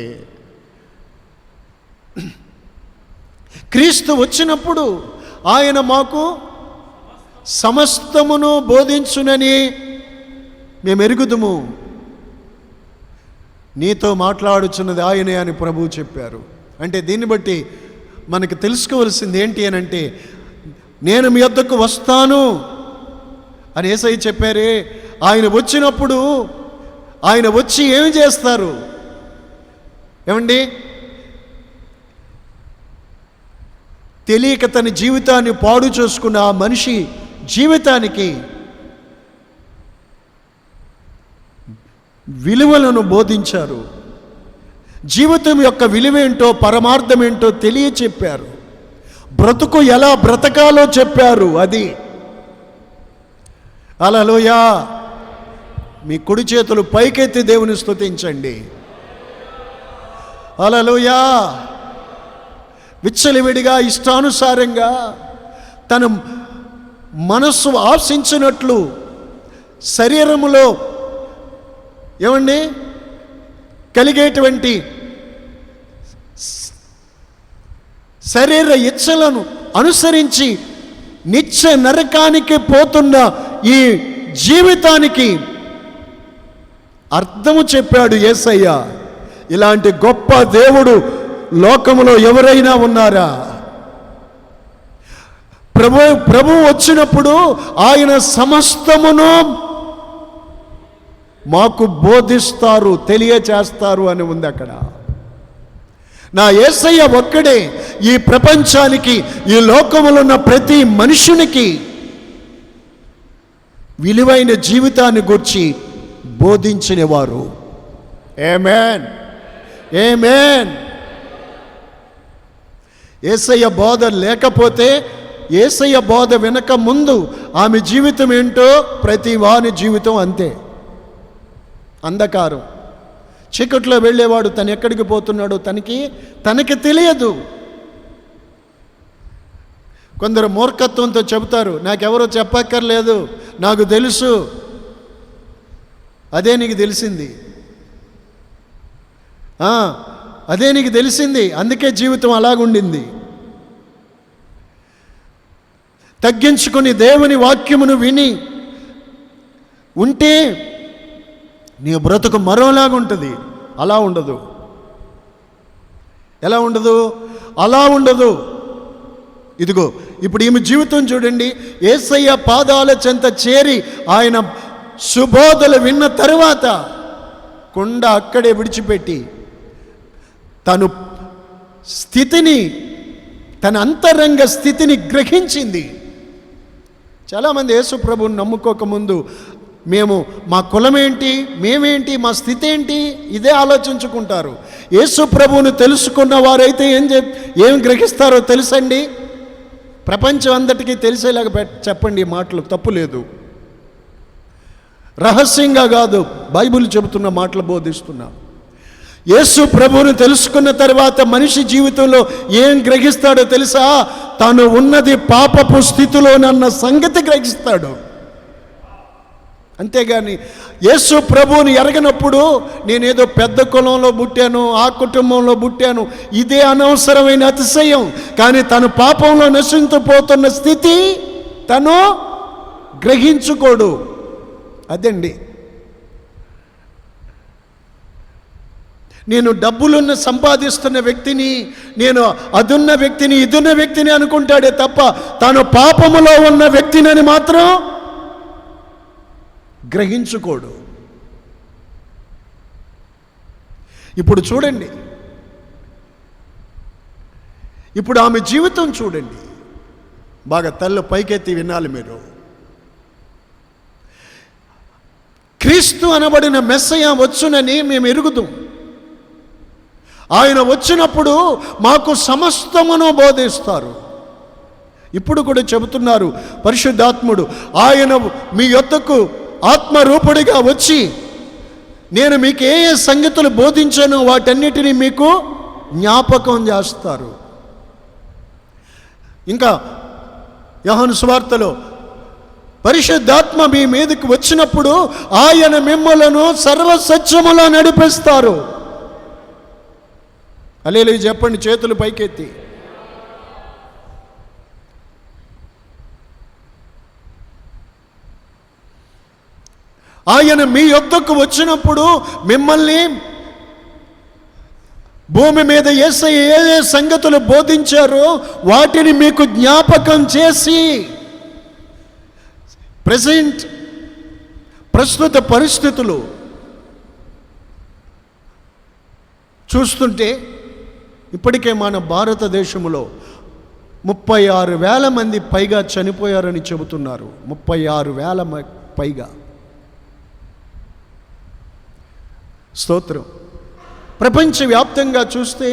క్రీస్తు వచ్చినప్పుడు ఆయన మాకు సమస్తమును బోధించునని మేము ఎరుగుదుము, నీతో మాట్లాడుచున్నది ఆయనే అని ప్రభువు చెప్పారు. అంటే దీన్ని బట్టి మనకు తెలుసుకోవలసింది ఏంటి అని అంటే, నేను మీ వద్దకు వస్తాను అని యేసయ్య చెప్పారే. ఆయన వచ్చినప్పుడు ఆయన వచ్చి ఏమి చేస్తారు ఏమండి? తెలియక తన జీవితాన్ని పాడు చేసుకున్న ఆ మనిషి జీవితానికి విలువలను బోధించారు. జీవితం యొక్క విలువేంటో పరమార్థమేంటో తెలియచెప్పారు. బ్రతుకు ఎలా బ్రతకాలో చెప్పారు. అది హల్లెలూయా. మీ కుడి చేతులు పైకెత్తి దేవుని స్తుతించండి. హల్లెలూయా. విచ్చలవిడిగా ఇష్టానుసారంగా తన మనస్సు ఆశించినట్లు శరీరములో ఏమండి కలిగేటువంటి శరీర ఇచ్చలను అనుసరించి నిత్య నరకానికి పోతున్న ఈ జీవితానికి అర్థము చెప్పాడు యేసయ్య. ఇలాంటి గొప్ప దేవుడు లోకములో ఎవరైనా ఉన్నారా? ప్రభు వచ్చినప్పుడు ఆయన సమస్తమును మాకు బోధిస్తారు, తెలియచేస్తారు అని ఉంది అక్కడ. నా యేసయ్య ఒక్కడే ఈ ప్రపంచానికి, ఈ లోకములో ఉన్న ప్రతి మనుషునికి విలువైన జీవితాన్ని గురించి బోధించినవారు. ఆమేన్, ఆమేన్. యేసయ్య బోధ లేకపోతే, యేసయ్య బోధ వెనక ముందు ఆమె జీవితం ఏంటో ప్రతి వాని జీవితం అంతే. అంధకారం, చీకట్లో వెళ్ళేవాడు తను ఎక్కడికి పోతున్నాడో తనకి తెలియదు. కొందరు మూర్ఖత్వంతో చెబుతారు, నాకెవరో చెప్పక్కర్లేదు, నాకు తెలుసు. అదే నీకు తెలిసింది, అదే నీకు తెలిసింది, అందుకే జీవితం అలాగుండింది. తగ్గించుకొని దేవుని వాక్యమును విని ఉంటే నీ బ్రతుకు మరోలాగుంటుంది. అలా ఉండదు. ఎలా ఉండదు? అలా ఉండదు. ఇదిగో ఇప్పుడు ఈమె జీవితం చూడండి. యేసయ్య పాదాల చెంత చేరి ఆయన సుబోధలు విన్న తరువాత కొండ అక్కడే విడిచిపెట్టి తను స్థితిని, తన అంతరంగ స్థితిని గ్రహించింది. చాలామంది యేసు ప్రభువుని నమ్ముకోకముందు మేము మా కులమేంటి, మేమేంటి, మా స్థితి ఏంటి, ఇదే ఆలోచించుకుంటారు. యేసు ప్రభువుని తెలుసుకున్న వారైతే ఏం గ్రహిస్తారో తెలుసండి. ప్రపంచం అందరికీ తెలిసేలాగా చెప్పండి. మాటలు తప్పు లేదు, రహస్యంగా కాదు, బైబిల్ చెబుతున్న మాటలు బోధిస్తున్నా. యేసు ప్రభువుని తెలుసుకున్న తర్వాత మనిషి జీవితంలో ఏం గ్రహిస్తాడో తెలుసా? తాను ఉన్నది పాపపు స్థితిలోనన్న సంగతి గ్రహిస్తాడు. అంతేగాని యేసు ప్రభువుని ఎరగనప్పుడు నేనేదో పెద్ద కులంలో పుట్టాను, ఆ కుటుంబంలో పుట్టాను, ఇదే అనవసరమైన అతిశయం. కానీ తను పాపంలో నశించిపోతున్న స్థితి తను గ్రహించుకోడు. అదండి. నేను డబ్బులున్న సంపాదిస్తున్న వ్యక్తిని, నేను అదున్న వ్యక్తిని, ఇదున్న వ్యక్తిని అనుకుంటాడే తప్ప తాను పాపములో ఉన్న వ్యక్తిని మాత్రం గ్రహించుకోడు. ఇప్పుడు చూడండి, ఇప్పుడు ఆమె జీవితం చూడండి. బాగా తల్లు పైకెత్తి వినాలి మీరు. క్రీస్తు అనబడిన మెస్సయ్య వచ్చునని మేము ఎరుగుదాం. ఆయన వచ్చినప్పుడు మాకు సమస్తమును బోధిస్తారు. ఇప్పుడు కూడా చెబుతున్నారు పరిశుద్ధాత్ముడు, ఆయన మీ యొద్దకు ఆత్మరూపుడిగా వచ్చి నేను మీకు ఏ ఏ సంగతులు బోధించానో వాటన్నిటినీ మీకు జ్ఞాపకం చేస్తారు. ఇంకా యోహాను సువార్తలో పరిశుద్ధాత్మ మీ మీదకి వచ్చినప్పుడు ఆయన మిమ్మలను సర్వసత్యములో నడిపిస్తారు. హల్లెలూయా చెప్పండి చేతులు పైకెత్తి. ఆయన మీ యొద్దకు వచ్చినప్పుడు మిమ్మల్ని భూమి మీద యేసయ్య ఏ ఏ సంగతులు బోధించారో వాటిని మీకు జ్ఞాపకం చేసి ప్రస్తుత పరిస్థితులు చూస్తుంటే ఇప్పటికే మన భారతదేశంలో 36,000 మంది పైగా చనిపోయారని చెబుతున్నారు. 36,000 పైగా. స్తోత్రం. ప్రపంచవ్యాప్తంగా చూస్తే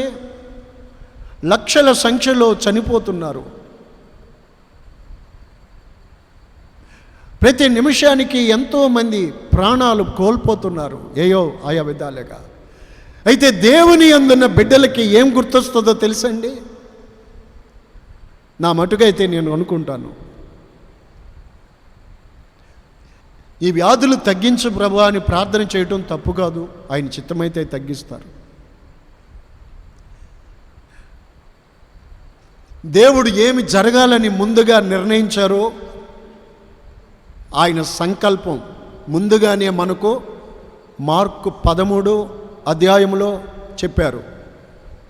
లక్షల సంఖ్యలో చనిపోతున్నారు. ప్రతి నిమిషానికి ఎంతోమంది ప్రాణాలు కోల్పోతున్నారు ఏయో ఆయా విధాలుగా. అయితే దేవుని అందున్న బిడ్డలకి ఏం గుర్తొస్తుందో తెలుసండి? నా మటుకైతే నేను అనుకుంటాను, ఈ వ్యాధులు తగ్గించు ప్రభు అని ప్రార్థన చేయటం తప్పు కాదు. ఆయన చిత్తమైతే తగ్గిస్తారు. దేవుడు ఏమి జరగాలని ముందుగా నిర్ణయించారో ఆయన సంకల్పం ముందుగానే మనకు మార్కు 13 అధ్యాయంలో చెప్పారు.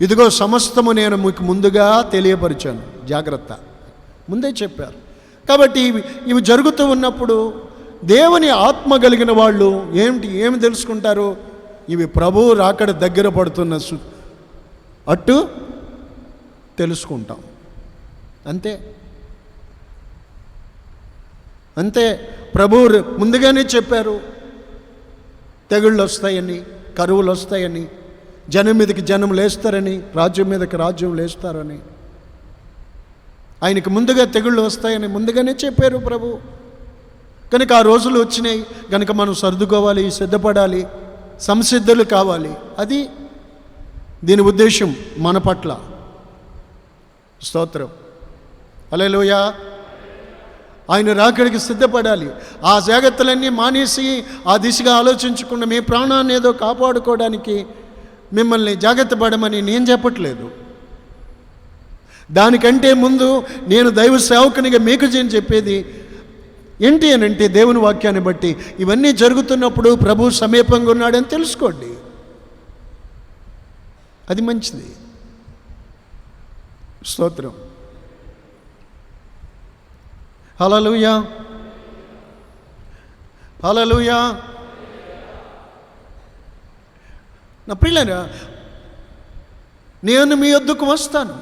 ఇదిగో సమస్తము నేను మీకు ముందుగా తెలియపరిచాను, జాగ్రత్త, ముందే చెప్పారు. కాబట్టి ఇవి జరుగుతూ ఉన్నప్పుడు దేవుని ఆత్మ కలిగిన వాళ్ళు ఏమి తెలుసుకుంటారు? ఇవి ప్రభువు రాకడ దగ్గర పడుతున్న అట్టు తెలుసుకుంటాం. అంతే అంతే. ప్రభువు ముందుగానే చెప్పారు, తెగుళ్ళు వస్తాయని, కరువులు వస్తాయని, జనం మీదకి జనం లేస్తారని, రాజ్యం మీదకి రాజ్యం లేస్తారని. ఆయనకి ముందుగా తెగుళ్ళు వస్తాయని ముందుగానే చెప్పారు ప్రభు. కనుక ఆ రోజులు వచ్చినాయి కనుక మనం సర్దుకోవాలి, సిద్ధపడాలి, సంసిద్ధులు కావాలి. అది దీని ఉద్దేశం మన పట్ల. స్తోత్రం. హల్లెలూయా. ఆయన రాకడికి సిద్ధపడాలి. ఆ జాగ్రత్తలన్నీ మానేసి ఆ దిశగా ఆలోచించకుండా మీ ప్రాణాన్ని ఏదో కాపాడుకోవడానికి మిమ్మల్ని జాగ్రత్త పడమని నేను చెప్పట్లేదు. దానికంటే ముందు నేను దైవ సేవకునిగా మీకు చెప్పేది ఏంటి అని అంటే, దేవుని వాక్యాన్ని బట్టి ఇవన్నీ జరుగుతున్నప్పుడు ప్రభు సమీపంగా ఉన్నాడని తెలుసుకోండి. అది మంచిది. స్తోత్రం. హల్లెలూయా, హల్లెలూయా. నా పిల్లరా, నేను మీ వద్దకు వస్తాను.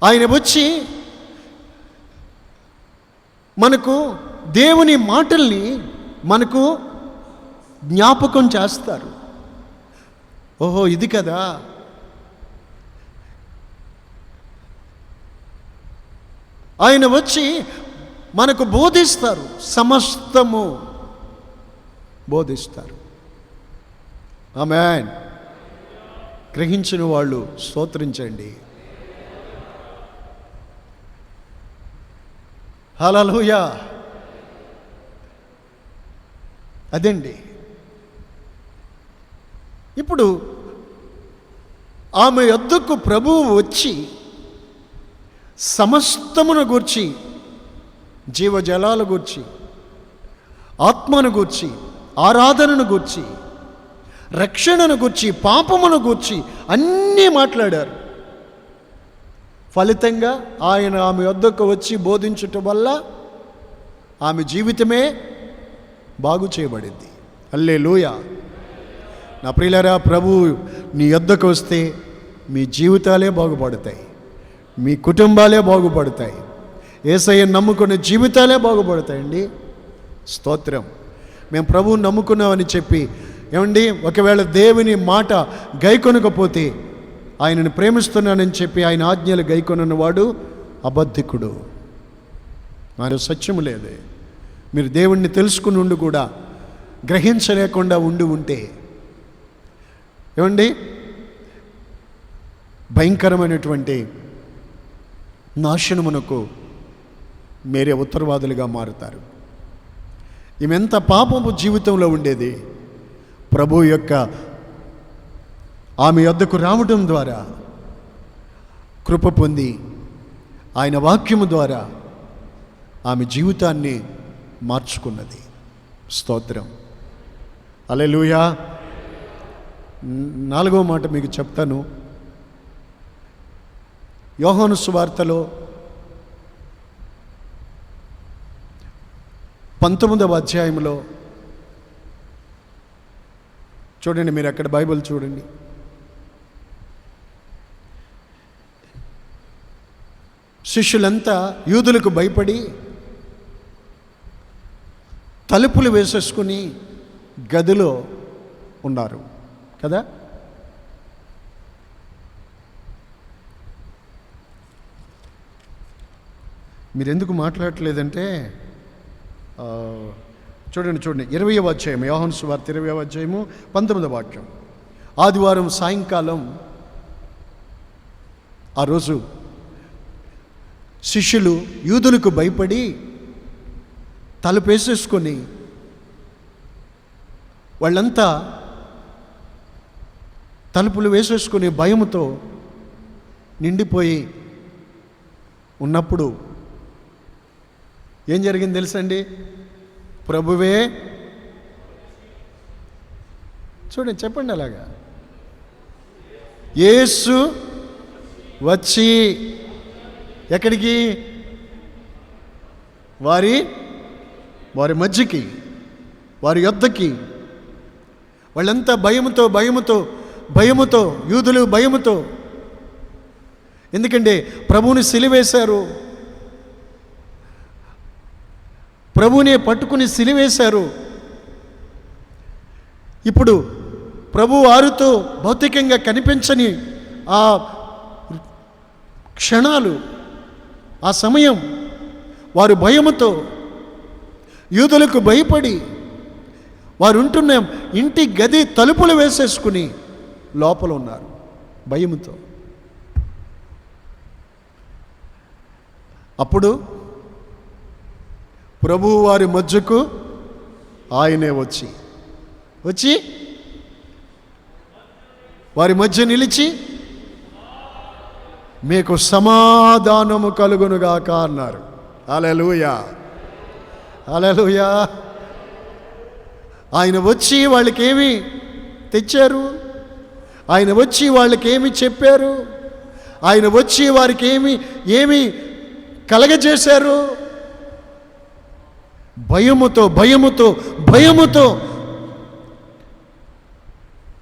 ఆయన వచ్చి మనకు దేవుని మాటల్ని మనకు జ్ఞాపకం చేస్తారు. ఓహో ఇది కదా, ఆయన వచ్చి మనకు బోధిస్తారు, సమస్తము బోధిస్తారు. ఆమేన్. గ్రహించిన వాళ్ళు స్తోత్రించండి. హల్లెలూయా. అదండి. ఇప్పుడు ఆమె యొద్దకు ప్రభువు వచ్చి సమస్తమును గూర్చి, జీవజలాల గూర్చి, ఆత్మను గూర్చి, ఆరాధనను గూర్చి, రక్షణను గూర్చి, పాపమును గూర్చి అన్నీ మాట్లాడారు. ఫలితంగా ఆయన ఆమె యొద్దకు వచ్చి బోధించటం వల్ల ఆమె జీవితమే బాగు చేయబడింది. హల్లెలూయా. నా ప్రియులారా, ప్రభువు నీ యొద్దకు వస్తే మీ జీవితాలే బాగుపడతాయి, మీ కుటుంబాలే బాగుపడతాయి, యేసయ్యను నమ్ముకునే జీవితాలే బాగుపడతాయండి. స్తోత్రం. మేము ప్రభువుని నమ్ముకున్నామని చెప్పి ఏమండి, ఒకవేళ దేవుని మాట గైకొనకపోతే, ఆయనను ప్రేమిస్తున్నానని చెప్పి ఆయన ఆజ్ఞలు గైకొనవాడు అబద్ధికుడు. మరి సత్యము లేదే. మీరు దేవుణ్ణి తెలుసుకుని ఉండి కూడా గ్రహించలేకుండా ఉంటే ఏమండి, భయంకరమైనటువంటి నాశనమునకు మీరే ఉత్తరవాదులుగా మారుతారు. ఈమెంత పాపపు జీవితంలో ఉండేది. ప్రభు యొక్క ఆమె యొద్దకు రావడం ద్వారా కృప పొంది ఆయన వాక్యము ద్వారా ఆమె జీవితాన్ని మార్చుకున్నది. స్తోత్రం. హల్లెలూయా. 4వ మాట మీకు చెప్తాను. యోహాను సువార్తలో 19వ అధ్యాయంలో చూడండి, మీరు అక్కడ బైబిల్ చూడండి. శిష్యులంతా యూదులకు భయపడి తలుపులు వేసేసుకుని గదిలో ఉన్నారు కదా. మీరు ఎందుకు మాట్లాడట్లేదంటే చూడండి 20వ అధ్యాయం, యోహాను సువార్త 20వ అధ్యాయము 19వ వాక్యం. ఆదివారం సాయంకాలం ఆ రోజు శిష్యులు యూదులకు భయపడి తలుపేసేసుకొని వాళ్ళంతా తలుపులు వేసేసుకుని భయముతో నిండిపోయి ఉన్నప్పుడు ఏం జరిగింది తెలుసండి? ప్రభువే చూడండి, చెప్పండి అలాగా. యేసు వచ్చి ఎక్కడికి? వారి మధ్యకి, వారి యొద్దకి. వాళ్ళంతా భయముతో యూదులు భయముతో. ఎందుకంటే ప్రభువుని సిలువేశారు, ప్రభువునే పట్టుకుని సిలువేశారు. ఇప్పుడు ప్రభు వారితో భౌతికంగా కనిపించని ఆ క్షణాలు, ఆ సమయం, వారు భయముతో యూదులకు భయపడి వారు ఉంటున్న ఇంటి గది తలుపులు వేసేసుకుని లోపల ఉన్నారు భయముతో. అప్పుడు ప్రభువు వారి మధ్యకు ఆయనే వచ్చి వారి మధ్య నిలిచి మీకు సమాధానము కలుగునుగాక అన్నారు. హల్లెలూయా, హల్లెలూయా. ఆయన వచ్చి వాళ్ళకేమి తెచ్చారు? ఆయన వచ్చి వాళ్ళకేమి చెప్పారు? ఆయన వచ్చి వారికి ఏమి కలగజేశారు? భయముతో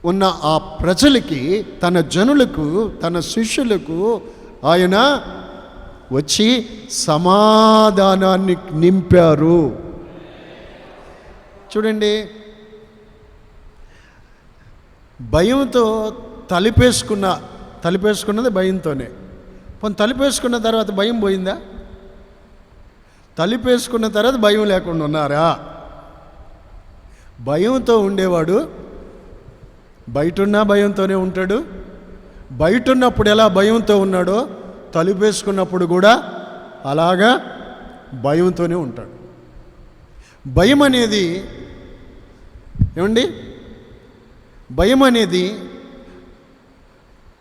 ఉన్న ఆ ప్రజలకి, తన జనులకు, తన శిష్యులకు ఆయన వచ్చి సమాధానాన్ని నింపారు. చూడండి, భయంతో తలుపేసుకున్నది భయంతోనే. పోనీ తలుపేసుకున్న తర్వాత భయం పోయిందా? తలుపేసుకున్న తర్వాత భయం లేకుండా ఉన్నారా? భయంతో ఉండేవాడు బయటున్నా భయంతోనే ఉంటాడు, బయట ఉన్నప్పుడు ఎలా భయంతో ఉన్నాడో తలుపేసుకున్నప్పుడు కూడా అలాగా భయంతోనే ఉంటాడు. భయం అనేది ఏమండి, భయం అనేది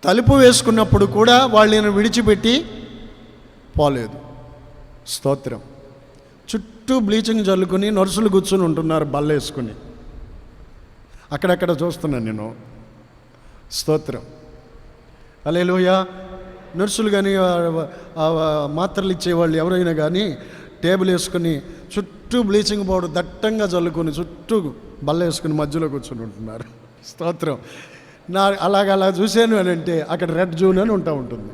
తలుపు వేసుకున్నప్పుడు కూడా వాళ్ళని విడిచిపెట్టి పోలేదు. స్తోత్రం. చుట్టూ బ్లీచింగ్ చల్లుకొని నర్సులు కూర్చొని ఉంటున్నారు బల్ల వేసుకుని. అక్కడక్కడ చూస్తున్నాను నేను. స్తోత్రం. హల్లెలూయా. నర్సులు కానీ మాత్రలు ఇచ్చేవాళ్ళు ఎవరైనా కానీ టేబుల్ వేసుకొని చుట్టూ బ్లీచింగ్ పౌడర్ దట్టంగా చల్లుకొని చుట్టూ బల్ల వేసుకుని మధ్యలో కూర్చొని ఉంటున్నారు. స్తోత్రం. అలా చూశాను అని అంటే అక్కడ రెడ్ జోన్ అని ఉంటుంది.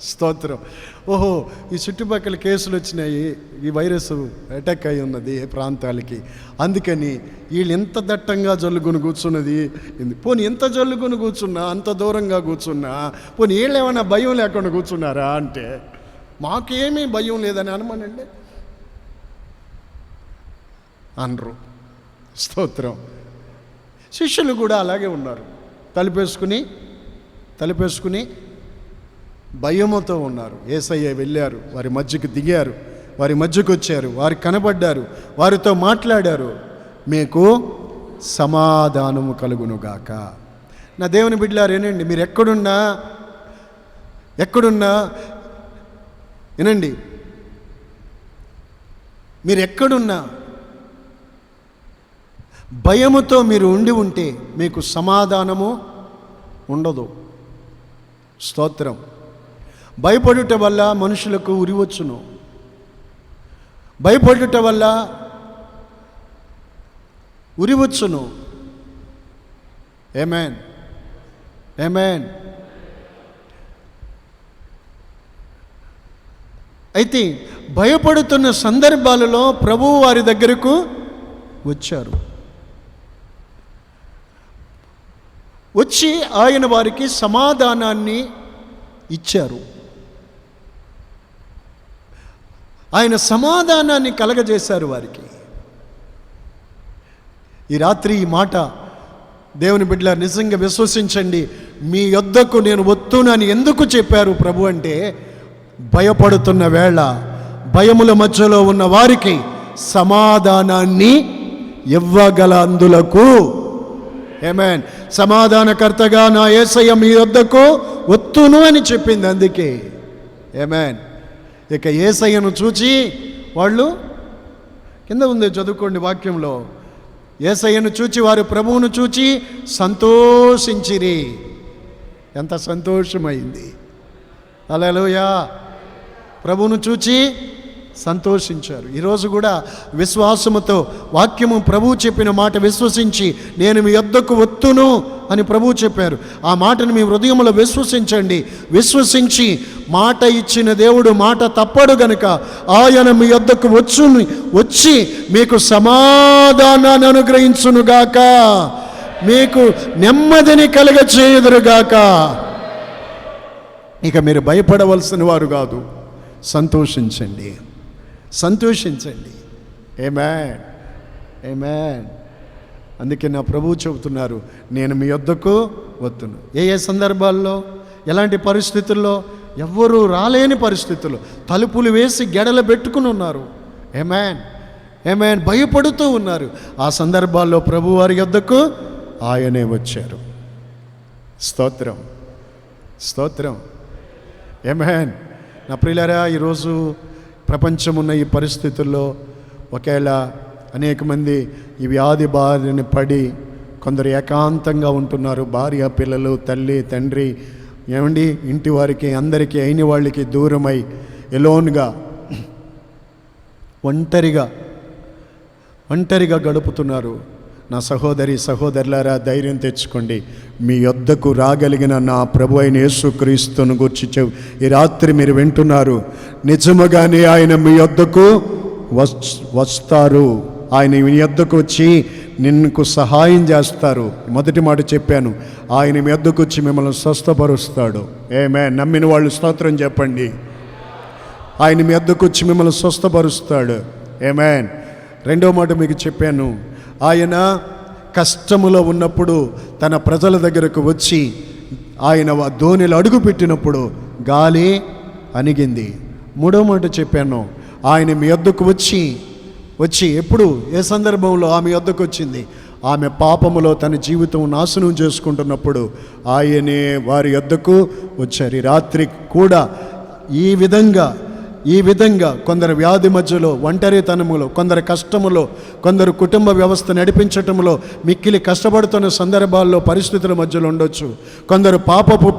స్తోత్రం. ఓహో, ఈ చుట్టుపక్కల కేసులు వచ్చినాయి, ఈ వైరస్ అటాక్ అయి ఉన్నది ప్రాంతాలకి, అందుకని వీళ్ళు ఎంత దట్టంగా జల్లుకొని కూర్చున్నది. పోనీ ఎంత జల్లుకొని కూర్చున్నా, అంత దూరంగా కూర్చున్నా, పోనీ వీళ్ళు ఏమైనా భయం లేకుండా కూర్చున్నారా అంటే మాకేమీ భయం లేదని అనమనండి అనరు. స్తోత్రం. శిష్యులు కూడా అలాగే ఉన్నారు. తలుపేసుకుని భయముతో ఉన్నారు. యేసయ్య వెళ్ళారు, వారి మధ్యకు దిగారు, వారి మధ్యకు వచ్చారు, వారికి కనబడ్డారు, వారితో మాట్లాడారు. మీకు సమాధానము కలుగునుగాక. నా దేవుని బిడ్డలారేనండి, మీరు ఎక్కడున్నా వినండి, మీరు ఎక్కడున్నా భయముతో మీరు ఉంటే మీకు సమాధానము ఉండదు. స్తోత్రం. భయపడుట వల్ల మనుషులకు ఉరివచ్చును. భయపడుట వల్ల ఉరివచ్చును. ఆమేన్, ఆమేన్. అయితే భయపడుతున్న సందర్భాలలో ప్రభువు వారి దగ్గరకు వచ్చారు. వచ్చి ఆయన వారికి సమాధానాన్ని ఇచ్చారు. ఆయన సమాధానాన్ని కలగజేశారు వారికి. ఈ రాత్రి ఈ మాట దేవుని బిడ్డల నిజంగా విశ్వసించండి. మీ యొద్దకు నేను వస్తున్నాను ఎందుకు చెప్పారు ప్రభు అంటే, భయపడుతున్న వేళ భయముల మధ్యలో ఉన్న వారికి సమాధానాన్ని ఇవ్వగల అందులకు. ఆమేన్. సమాధానకర్తగా నా యేసయ్య మీ యొద్దకు వత్తును అని చెప్పింది. అందుకే ఆమేన్. ఇక యేసయ్యను చూచి వాళ్ళు, కింద ఉంది చదువుకోండి వాక్యంలో, యేసయ్యను చూచి వారు ప్రభువును చూచి సంతోషించిరి. ఎంత సంతోషమైంది. హల్లెలూయా. ప్రభువును చూచి సంతోషించారు. ఈరోజు కూడా విశ్వాసముతో వాక్యము ప్రభువు చెప్పిన మాట విశ్వసించి నేను మీ యొద్దకు వత్తును అని ప్రభువు చెప్పారు. ఆ మాటను మీ హృదయంలో విశ్వసించండి. విశ్వసించి మాట ఇచ్చిన దేవుడు మాట తప్పడు గనుక ఆయన మీ యొద్దకు వచ్చి మీకు సమాధానాన్ని అనుగ్రహించునుగాక, మీకు నెమ్మదిని కలగచేయుదురుగాక. ఇక మీరు భయపడవలసిన వారు కాదు, సంతోషించండి. ఆమేన్, ఆమేన్. అందుకే నా ప్రభువు చెబుతున్నారు, నేను మీ యొద్దకు వత్తును. ఏ సందర్భాల్లో, ఎలాంటి పరిస్థితుల్లో? ఎవ్వరూ రాలేని పరిస్థితుల్లో తలుపులు వేసి గెడలు పెట్టుకుని ఉన్నారు. ఆమేన్, ఆమేన్. భయపడుతూ ఉన్నారు. ఆ సందర్భాల్లో ప్రభు వారి యొద్దకు ఆయనే వచ్చారు. స్తోత్రం, స్తోత్రం. ఆమేన్. నా ప్రియులారా, ఈరోజు ప్రపంచమున్న ఈ పరిస్థితుల్లో ఒకవేళ అనేక మంది ఈ వ్యాధి బారిన పడి కొందరు ఏకాంతంగా ఉంటున్నారు. భార్య, పిల్లలు, తల్లి, తండ్రి, ఏమండి, ఇంటి వారికి అందరికీ అయిన వాళ్ళకి దూరమై ఎలోన్గా ఒంటరిగా గడుపుతున్నారు. నా సహోదరులారా, ధైర్యం తెచ్చుకోండి. మీ యొద్దకు రాగలిగిన నా ప్రభు అయిన యేసుక్రీస్తును గురించి ఈ రాత్రి మీరు వింటున్నారు. నిజముగానే ఆయన మీ యొద్దకు వస్తారు. ఆయన మీ యొద్దకు వచ్చి నిన్నుకు సహాయం చేస్తారు. మొదటి మాట చెప్పాను, ఆయన మీ యొద్దకు వచ్చి మిమ్మల్ని స్వస్థపరుస్తాడు. ఆమేన్. నమ్మిన వాళ్ళు స్తోత్రం చెప్పండి. ఆయన మీ యొద్దకు వచ్చి మిమ్మల్ని స్వస్థపరుస్తాడు. ఆమేన్. రెండో మాట మీకు చెప్పాను, ఆయన కష్టములో ఉన్నప్పుడు తన ప్రజల దగ్గరకు వచ్చి ఆయన ధోనిలో అడుగు పెట్టినప్పుడు గాలి అణిగింది. మూడో మాట చెప్పాను, ఆయన మీ యొద్దకు వచ్చి ఎప్పుడు ఏ సందర్భంలో ఆమె యొద్దకు వచ్చింది? ఆమె పాపములో తన జీవితం నాశనం చేసుకుంటున్నప్పుడు ఆయనే వారి యొద్దకు వచ్చారు. ఈ రాత్రి కూడా ఈ విధంగా కొందరు వ్యాధి మధ్యలో, ఒంటరితనములో, కొందరు కష్టములో, కొందరు కుటుంబ వ్యవస్థ నడిపించటంలో మిక్కిలి కష్టపడుతున్న సందర్భాల్లో, పరిస్థితుల మధ్యలో ఉండొచ్చు. కొందరు పాపపు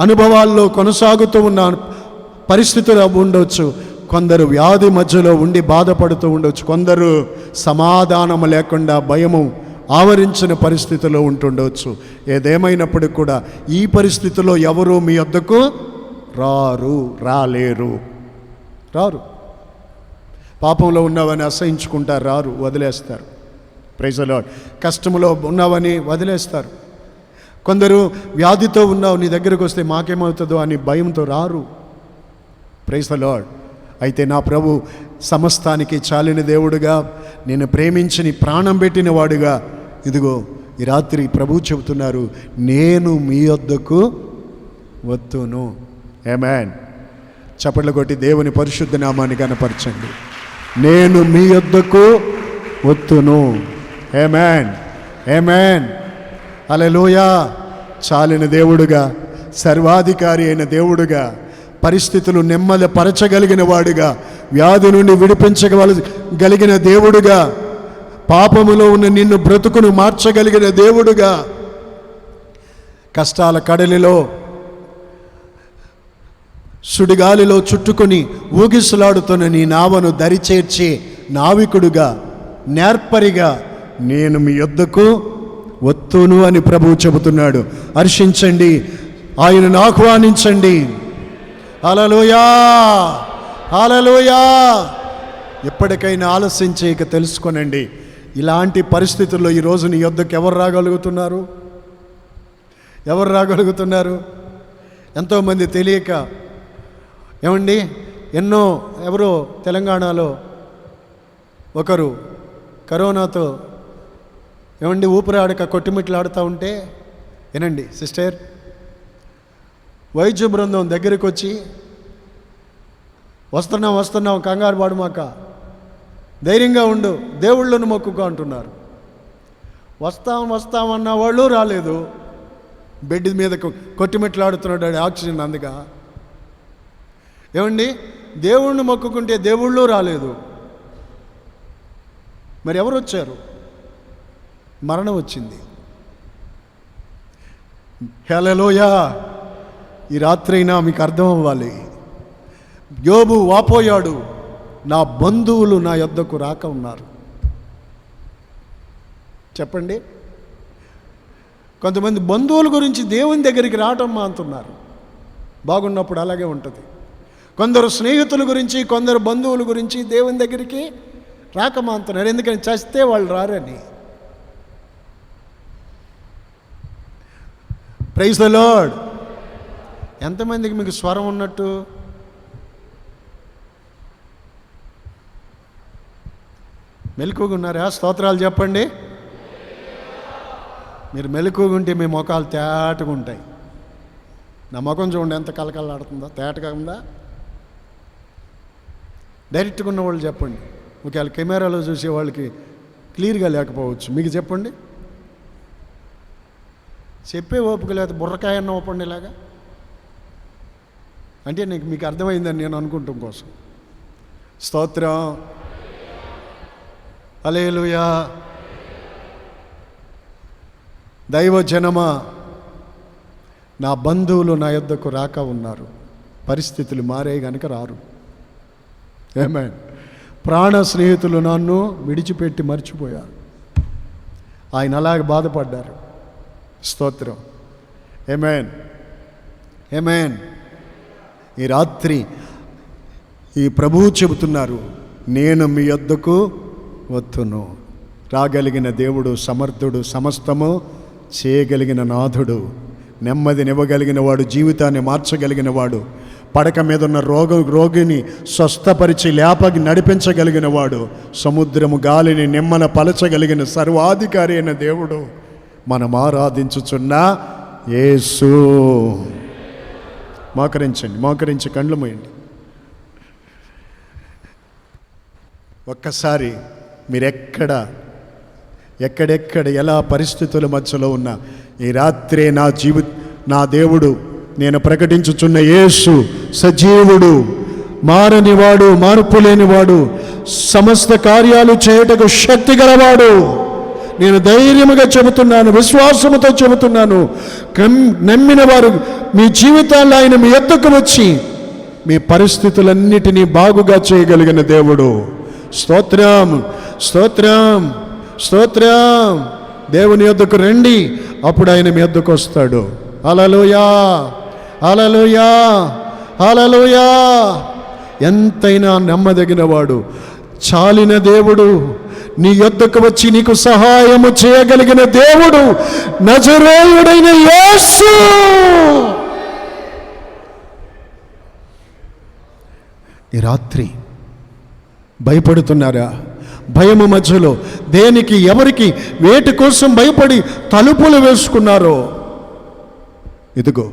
అనుభవాల్లో కొనసాగుతూ ఉన్న పరిస్థితులు ఉండొచ్చు. కొందరు వ్యాధి మధ్యలో ఉండి బాధపడుతూ ఉండొచ్చు. కొందరు సమాధానము లేకుండా భయము ఆవరించిన పరిస్థితిలో ఉంటుండవచ్చు. ఏదేమైనప్పటికీ కూడా ఈ పరిస్థితిలో ఎవరు మీ వద్దకు రాలేరు. పాపంలో ఉన్నావని అసహించుకుంటారు, రారు, వదిలేస్తారు. Praise the Lord. కష్టంలో ఉన్నావని వదిలేస్తారు. కొందరు వ్యాధితో ఉన్నావు, నీ దగ్గరకు వస్తే మాకేమవుతుందో అని భయంతో రారు. Praise the Lord. అయితే నా ప్రభు సమస్తానికి చాలిన దేవుడుగా, నేను ప్రేమించి నీ ప్రాణం పెట్టిన వాడుగా, ఇదిగో ఈ రాత్రి ప్రభు చెబుతున్నారు, నేను మీ వద్దకు వత్తును. ఆమేన్. చప్పట్లు కొట్టి దేవుని పరిశుద్ధ నామాన్ని కనపరచండి. నేను మీ వద్దకు వత్తును. ఆమేన్, ఆమేన్, హల్లెలూయా. చాలిన దేవుడుగా, సర్వాధికారి అయిన దేవుడుగా, పరిస్థితులు నెమ్మది పరచగలిగిన వాడుగా, వ్యాధి నుండి విడిపించగలిగిన దేవుడుగా, పాపములో ఉన్న నిన్ను బ్రతుకును మార్చగలిగిన దేవుడుగా, కష్టాల కడలిలో సుడిగాలిలో చుట్టుకొని ఊగిసలాడుతున్న నీ నావను దరిచేర్చే నావికుడుగా, నేర్పరిగా నేను మీ యొద్దకు వత్తును అని ప్రభువు చెబుతున్నాడు. హర్షించండి, ఆయనను ఆహ్వానించండి. హల్లెలూయా, హల్లెలూయా. ఎప్పటికైనా ఆలస్యం చేయక తెలుసుకోనండి, ఇలాంటి పరిస్థితుల్లో ఈరోజు నీ యొద్దకు ఎవరు రాగలుగుతున్నారు? ఎంతోమంది తెలియక, ఏమండి, ఎవరో తెలంగాణలో ఒకరు కరోనాతో ఊపిరాడక కొట్టుమిట్లాడుతూ ఉంటే, ఏనండి సిస్టర్, వైద్య బృందం దగ్గరికి వచ్చి, వస్తున్నాం కంగారు పడమాక, ధైర్యంగా ఉండు, దేవుళ్ళను మొక్కుకో అంటున్నారు. వస్తామన్న వాళ్ళు రాలేదు. బెడ్ మీద కొట్టిమెట్లాడుతున్నాడు ఆక్సిజన్ అందుగా. ఏమండి, దేవుణ్ణి మొక్కుకుంటే దేవుళ్ళు రాలేదు, మరి ఎవరు వచ్చారు? మరణం వచ్చింది. హల్లెలూయా. ఈ రాత్రైనా మీకు అర్థం అవ్వాలి. యోబు వాపోయాడు, నా బంధువులు నా యొద్దకు రాక ఉన్నారు. చెప్పండి, కొంతమంది బంధువుల గురించి దేవుని దగ్గరికి రావటం మానుతున్నారు. బాగున్నప్పుడు అలాగే ఉంటుంది. కొందరు స్నేహితుల గురించి, కొందరు బంధువుల గురించి దేవుని దగ్గరికి రాక మానుతున్నారు. ఎందుకని? చస్తే వాళ్ళు రారని. Praise the lord. ఎంతమందికి మీకు స్వరం ఉన్నట్టు? మెలకుగా ఉన్నారా? స్తోత్రాలు చెప్పండి. మీరు మెలకుగా ఉంటే మీ ముఖాలు తేటగా ఉంటాయి. నా ముఖం చూడండి ఎంత కలకలాడుతుందో, తేటగా ఉందా? డైరెక్ట్గా ఉన్న వాళ్ళు చెప్పండి. ఒకవేళ కెమెరాలో చూసే వాళ్ళకి క్లియర్గా లేకపోవచ్చు, మీకు చెప్పండి. చెప్పే ఓపిక లేదు, బుర్రకాయ అన్న ఓపండి ఇలాగా అంటే మీకు అర్థమైందని నేను అనుకుంటాం కోసం. స్తోత్రం, హల్లెలూయా. దైవజనమా, నా బంధువులు నా యొద్దకు రాక ఉన్నారు. పరిస్థితులు మారే గనుక రారు. ఆమేన్. ప్రాణ స్నేహితులు నన్ను విడిచిపెట్టి మర్చిపోయారు. ఆయన అలాగే బాధపడ్డారు. స్తోత్రం. ఆమేన్, ఆమేన్. ఈ రాత్రి ఈ ప్రభువు చెబుతున్నారు, నేను మీ యొద్దకు వత్తును. రాగలిగిన దేవుడు, సమర్థుడు, సమస్తము చేయగలిగిన నాథుడు, నెమ్మదినివ్వగలిగిన వాడు, జీవితాన్ని మార్చగలిగిన వాడు, పడక మీద ఉన్న రోగిని స్వస్థపరిచి లేపకి నడిపించగలిగిన వాడు, సముద్రము గాలిని నిమ్మన పలచగలిగిన సర్వాధికారి అయిన దేవుడు మనం ఆరాధించుచున్న యేసు. మోకరించండి, మోకరించి కళ్ళు మూయండి. ఒక్కసారి మీరు ఎక్కడెక్కడ ఎలా పరిస్థితుల మధ్యలో ఉన్నా ఈ రాత్రే నా దేవుడు, నేను ప్రకటించుచున్న యేసు సజీవుడు, మారనివాడు, మార్పు లేనివాడు, సమస్త కార్యాలు చేయుటకు శక్తి గలవాడు. నేను ధైర్యముగా చెబుతున్నాను, విశ్వాసముతో చెబుతున్నాను. నమ్మిన వారు మీ జీవితాల్లో ఆయన మీ యొద్దకు వచ్చి మీ పరిస్థితులన్నిటినీ బాగుగా చేయగలిగిన దేవుడు. స్తోత్రం, స్తోత్రం, స్తోత్రం. దేవుని యొద్దకు రండి, అప్పుడు ఆయన మీ యొద్దకు వస్తాడు. హల్లెలూయా, హల్లెలూయా, హల్లెలూయా. ఎంతైనా నమ్మదగిన వాడు, చాలిన దేవుడు, నీ యొద్దకు వచ్చి నీకు సహాయము చేయగలిగిన దేవుడు నజరేయుడైన యేసు. ఈ రాత్రి భయపడుతున్నారా? భయము మధ్యలో దేనికి, ఎవరికి, వేటి కోసం భయపడి తలుపులు వేసుకున్నారో, ఇదిగో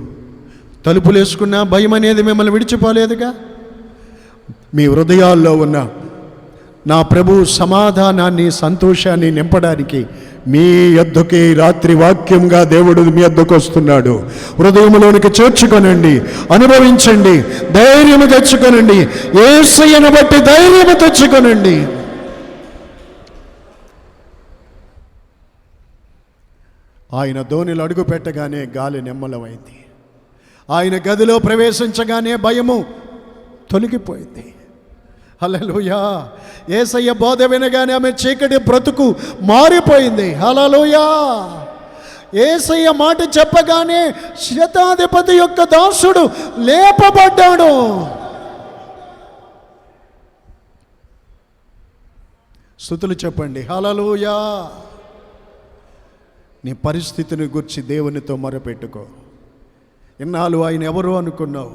తలుపులు వేసుకున్నా భయం అనేది మిమ్మల్ని విడిచిపోలేదుగా. మీ హృదయాల్లో ఉన్న నా ప్రభు సమాధానాన్ని, సంతోషాన్ని నింపడానికి మీ యొద్దకే రాత్రి వాక్యంగా దేవుడు మీ యొద్దకు వస్తున్నాడు. హృదయంలోనికి చేర్చుకొనండి, అనుభవించండి, ధైర్యము తెచ్చుకొనండి. యేసయ్యను బట్టి ధైర్యము తెచ్చుకొనండి. ఆయన ధోనిలో అడుగు పెట్టగానే గాలి నిమ్మలమైంది. ఆయన గదిలో ప్రవేశించగానే భయము తొలగిపోయింది. హల్లెలూయా. యేసయ్య బోధ వినగానే ఆమె చీకటి బ్రతుకు మారిపోయింది. హల్లెలూయా. యేసయ్య మాట చెప్పగానే శతాధిపతి యొక్క దాసుడు లేపబడ్డాడు. స్తుతులు చెప్పండి. హల్లెలూయా. నీ పరిస్థితిని గురించి దేవునితో మొరపెట్టుకో. ఇన్నాళ్ళు ఆయన ఎవరు అనుకున్నావు?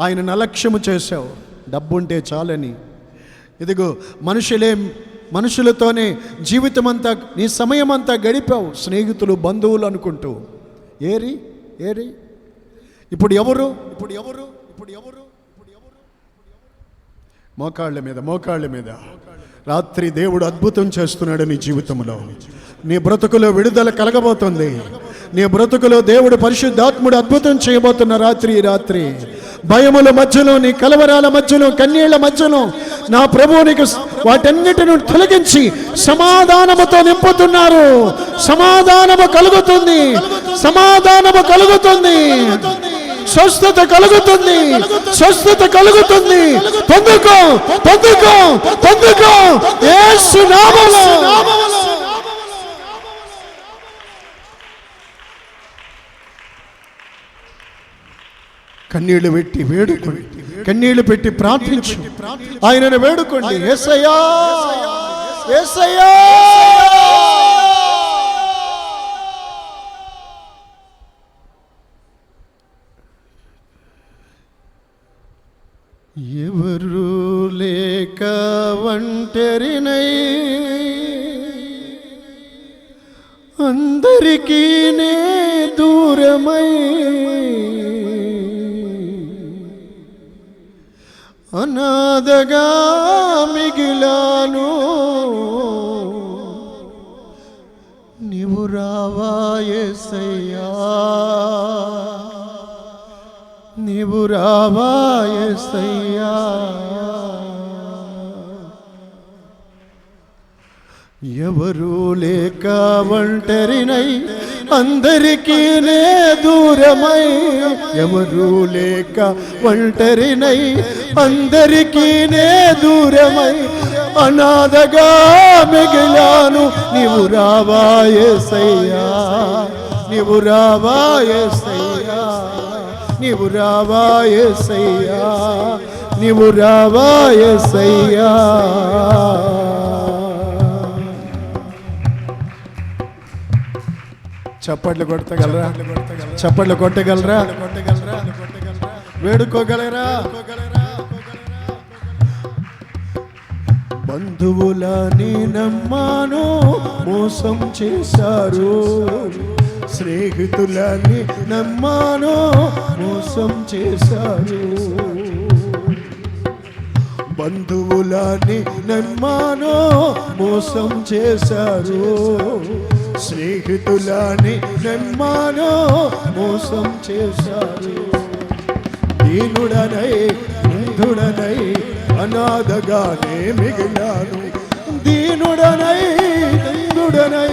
ఆయన అలక్ష్యము చేశావు. డబ్బుంటే చాలని, ఇదిగో మనుషులతోనే జీవితం అంతా, నీ సమయం అంతా గడిపావు. స్నేహితులు, బంధువులు అనుకుంటూ ఏరి ఇప్పుడు ఎవరు? మోకాళ్ళ మీద రాత్రి దేవుడు అద్భుతం చేస్తున్నాడు నీ జీవితంలో. నీ బ్రతుకులో విడుదల కలగబోతుంది. నీ బ్రతుకులో దేవుడు పరిశుద్ధాత్ముడు అద్భుతం చేయబోతున్న రాత్రి భయముల మధ్యలో, నీ కలవరాల మధ్యలో, కన్నీళ్ల మధ్యలో నా ప్రభువు నీకు వాటన్నిటిని తొలగించి సమాధానముతో నింపుతున్నారు. సమాధానము కలుగుతుంది, సమాధానము కలుగుతుంది, స్వస్థత కలుగుతుంది, స్వస్థత కలుగుతుంది. పొందుకో, పొందుకో, పొందుకో యేసు నామములో. కన్నీళ్లు పెట్టి వేడుకోండి, కన్నీళ్లు పెట్టి ప్రార్థించు, ఆయనను వేడుకోండి. యేసయ్యా, యేసయ్యా. ఎవరు లేక ఒంటరినై అందరికీ నే దూరమై అనాథగా మిగిలాను. నీవు రావా యేసయ్యా, నీవు రావా యేసయ్యా. ఎవరు లేక ఒంటరినై అందరికీ నే దూరమై, ఎవరు లేక ఒంటరినై అందరికీ నే దూరమై అనాథగా మిగిలాను. నీవు రావా యేసయ్యా, నీవు రావా యేసయ్యా, నీవు రావా యేసయ్యా, నీవు రావా యేసయ్యా. చప్పట్లు కొట్టగలరా? చప్పట్లు కొట్టగలరా? వేడుకోగలరా? బంధువులని నమ్మాను, మోసం చేశారు. స్నేహితులని నమ్మాను మోసం చేశారు, బంధువులని నమ్మాను మోసం చేశారు, స్నేహితులని నమ్మాను మోసం చేశారు. దీనుడనై నిందుడనై అనాథగానే మిగిలాను, దీనుడనై నిందుడనై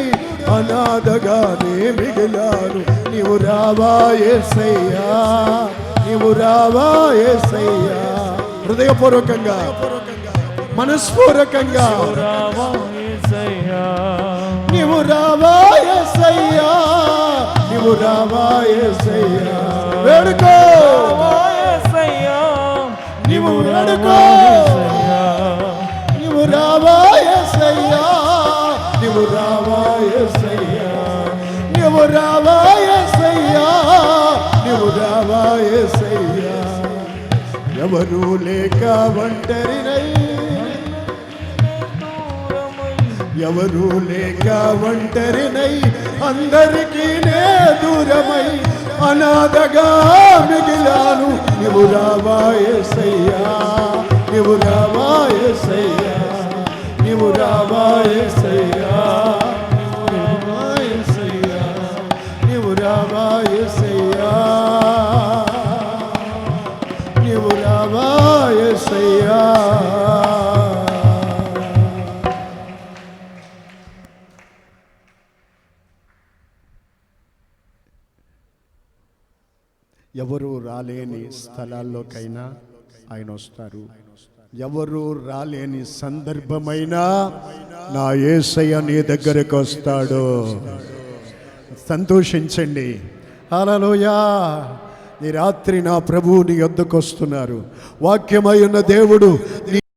అనాథగానే మిగిలాను. నీవు రావా యేసయ్యా, నీవు రావా యేసయ్యా. హృదయపూర్వకంగా మనస్పూర్వకంగా నీవు రావా యేసయ్యా, నీవు రావా యేసయ్యా. వేడుకో నీవు వేడుకో, నీవు రావా యేసయ్యా, నీవు రావా యేసయ్యా, నీవు రావా యేసయ్యా, నీవు రావా యేసయ్యా. ఎవరు లేక ఒంటరినై, ఎవరు లేక ఒంటరినై అందరికీ నే దూరమై అనాథగా మిగిలాను. నీవు రావా యేసయ్యా, నీవు రావా యేసయ్యా, నీవు రావా యేసయ్యా, నీవు రావా యేసయ్యా, నీవు రావా యేసయ్యా. ఎవరు రాలేని స్థలాల్లోకైనా ఆయన వస్తారు, ఎవరు రాలేని సందర్భమైనా నా యేసయ్య నీ దగ్గరకు వస్తాడు. సంతోషించండి. హల్లెలూయా. ఈ రాత్రి నా ప్రభువు నీ యొద్దకు వస్తున్నారు. వాక్యమై ఉన్న దేవుడు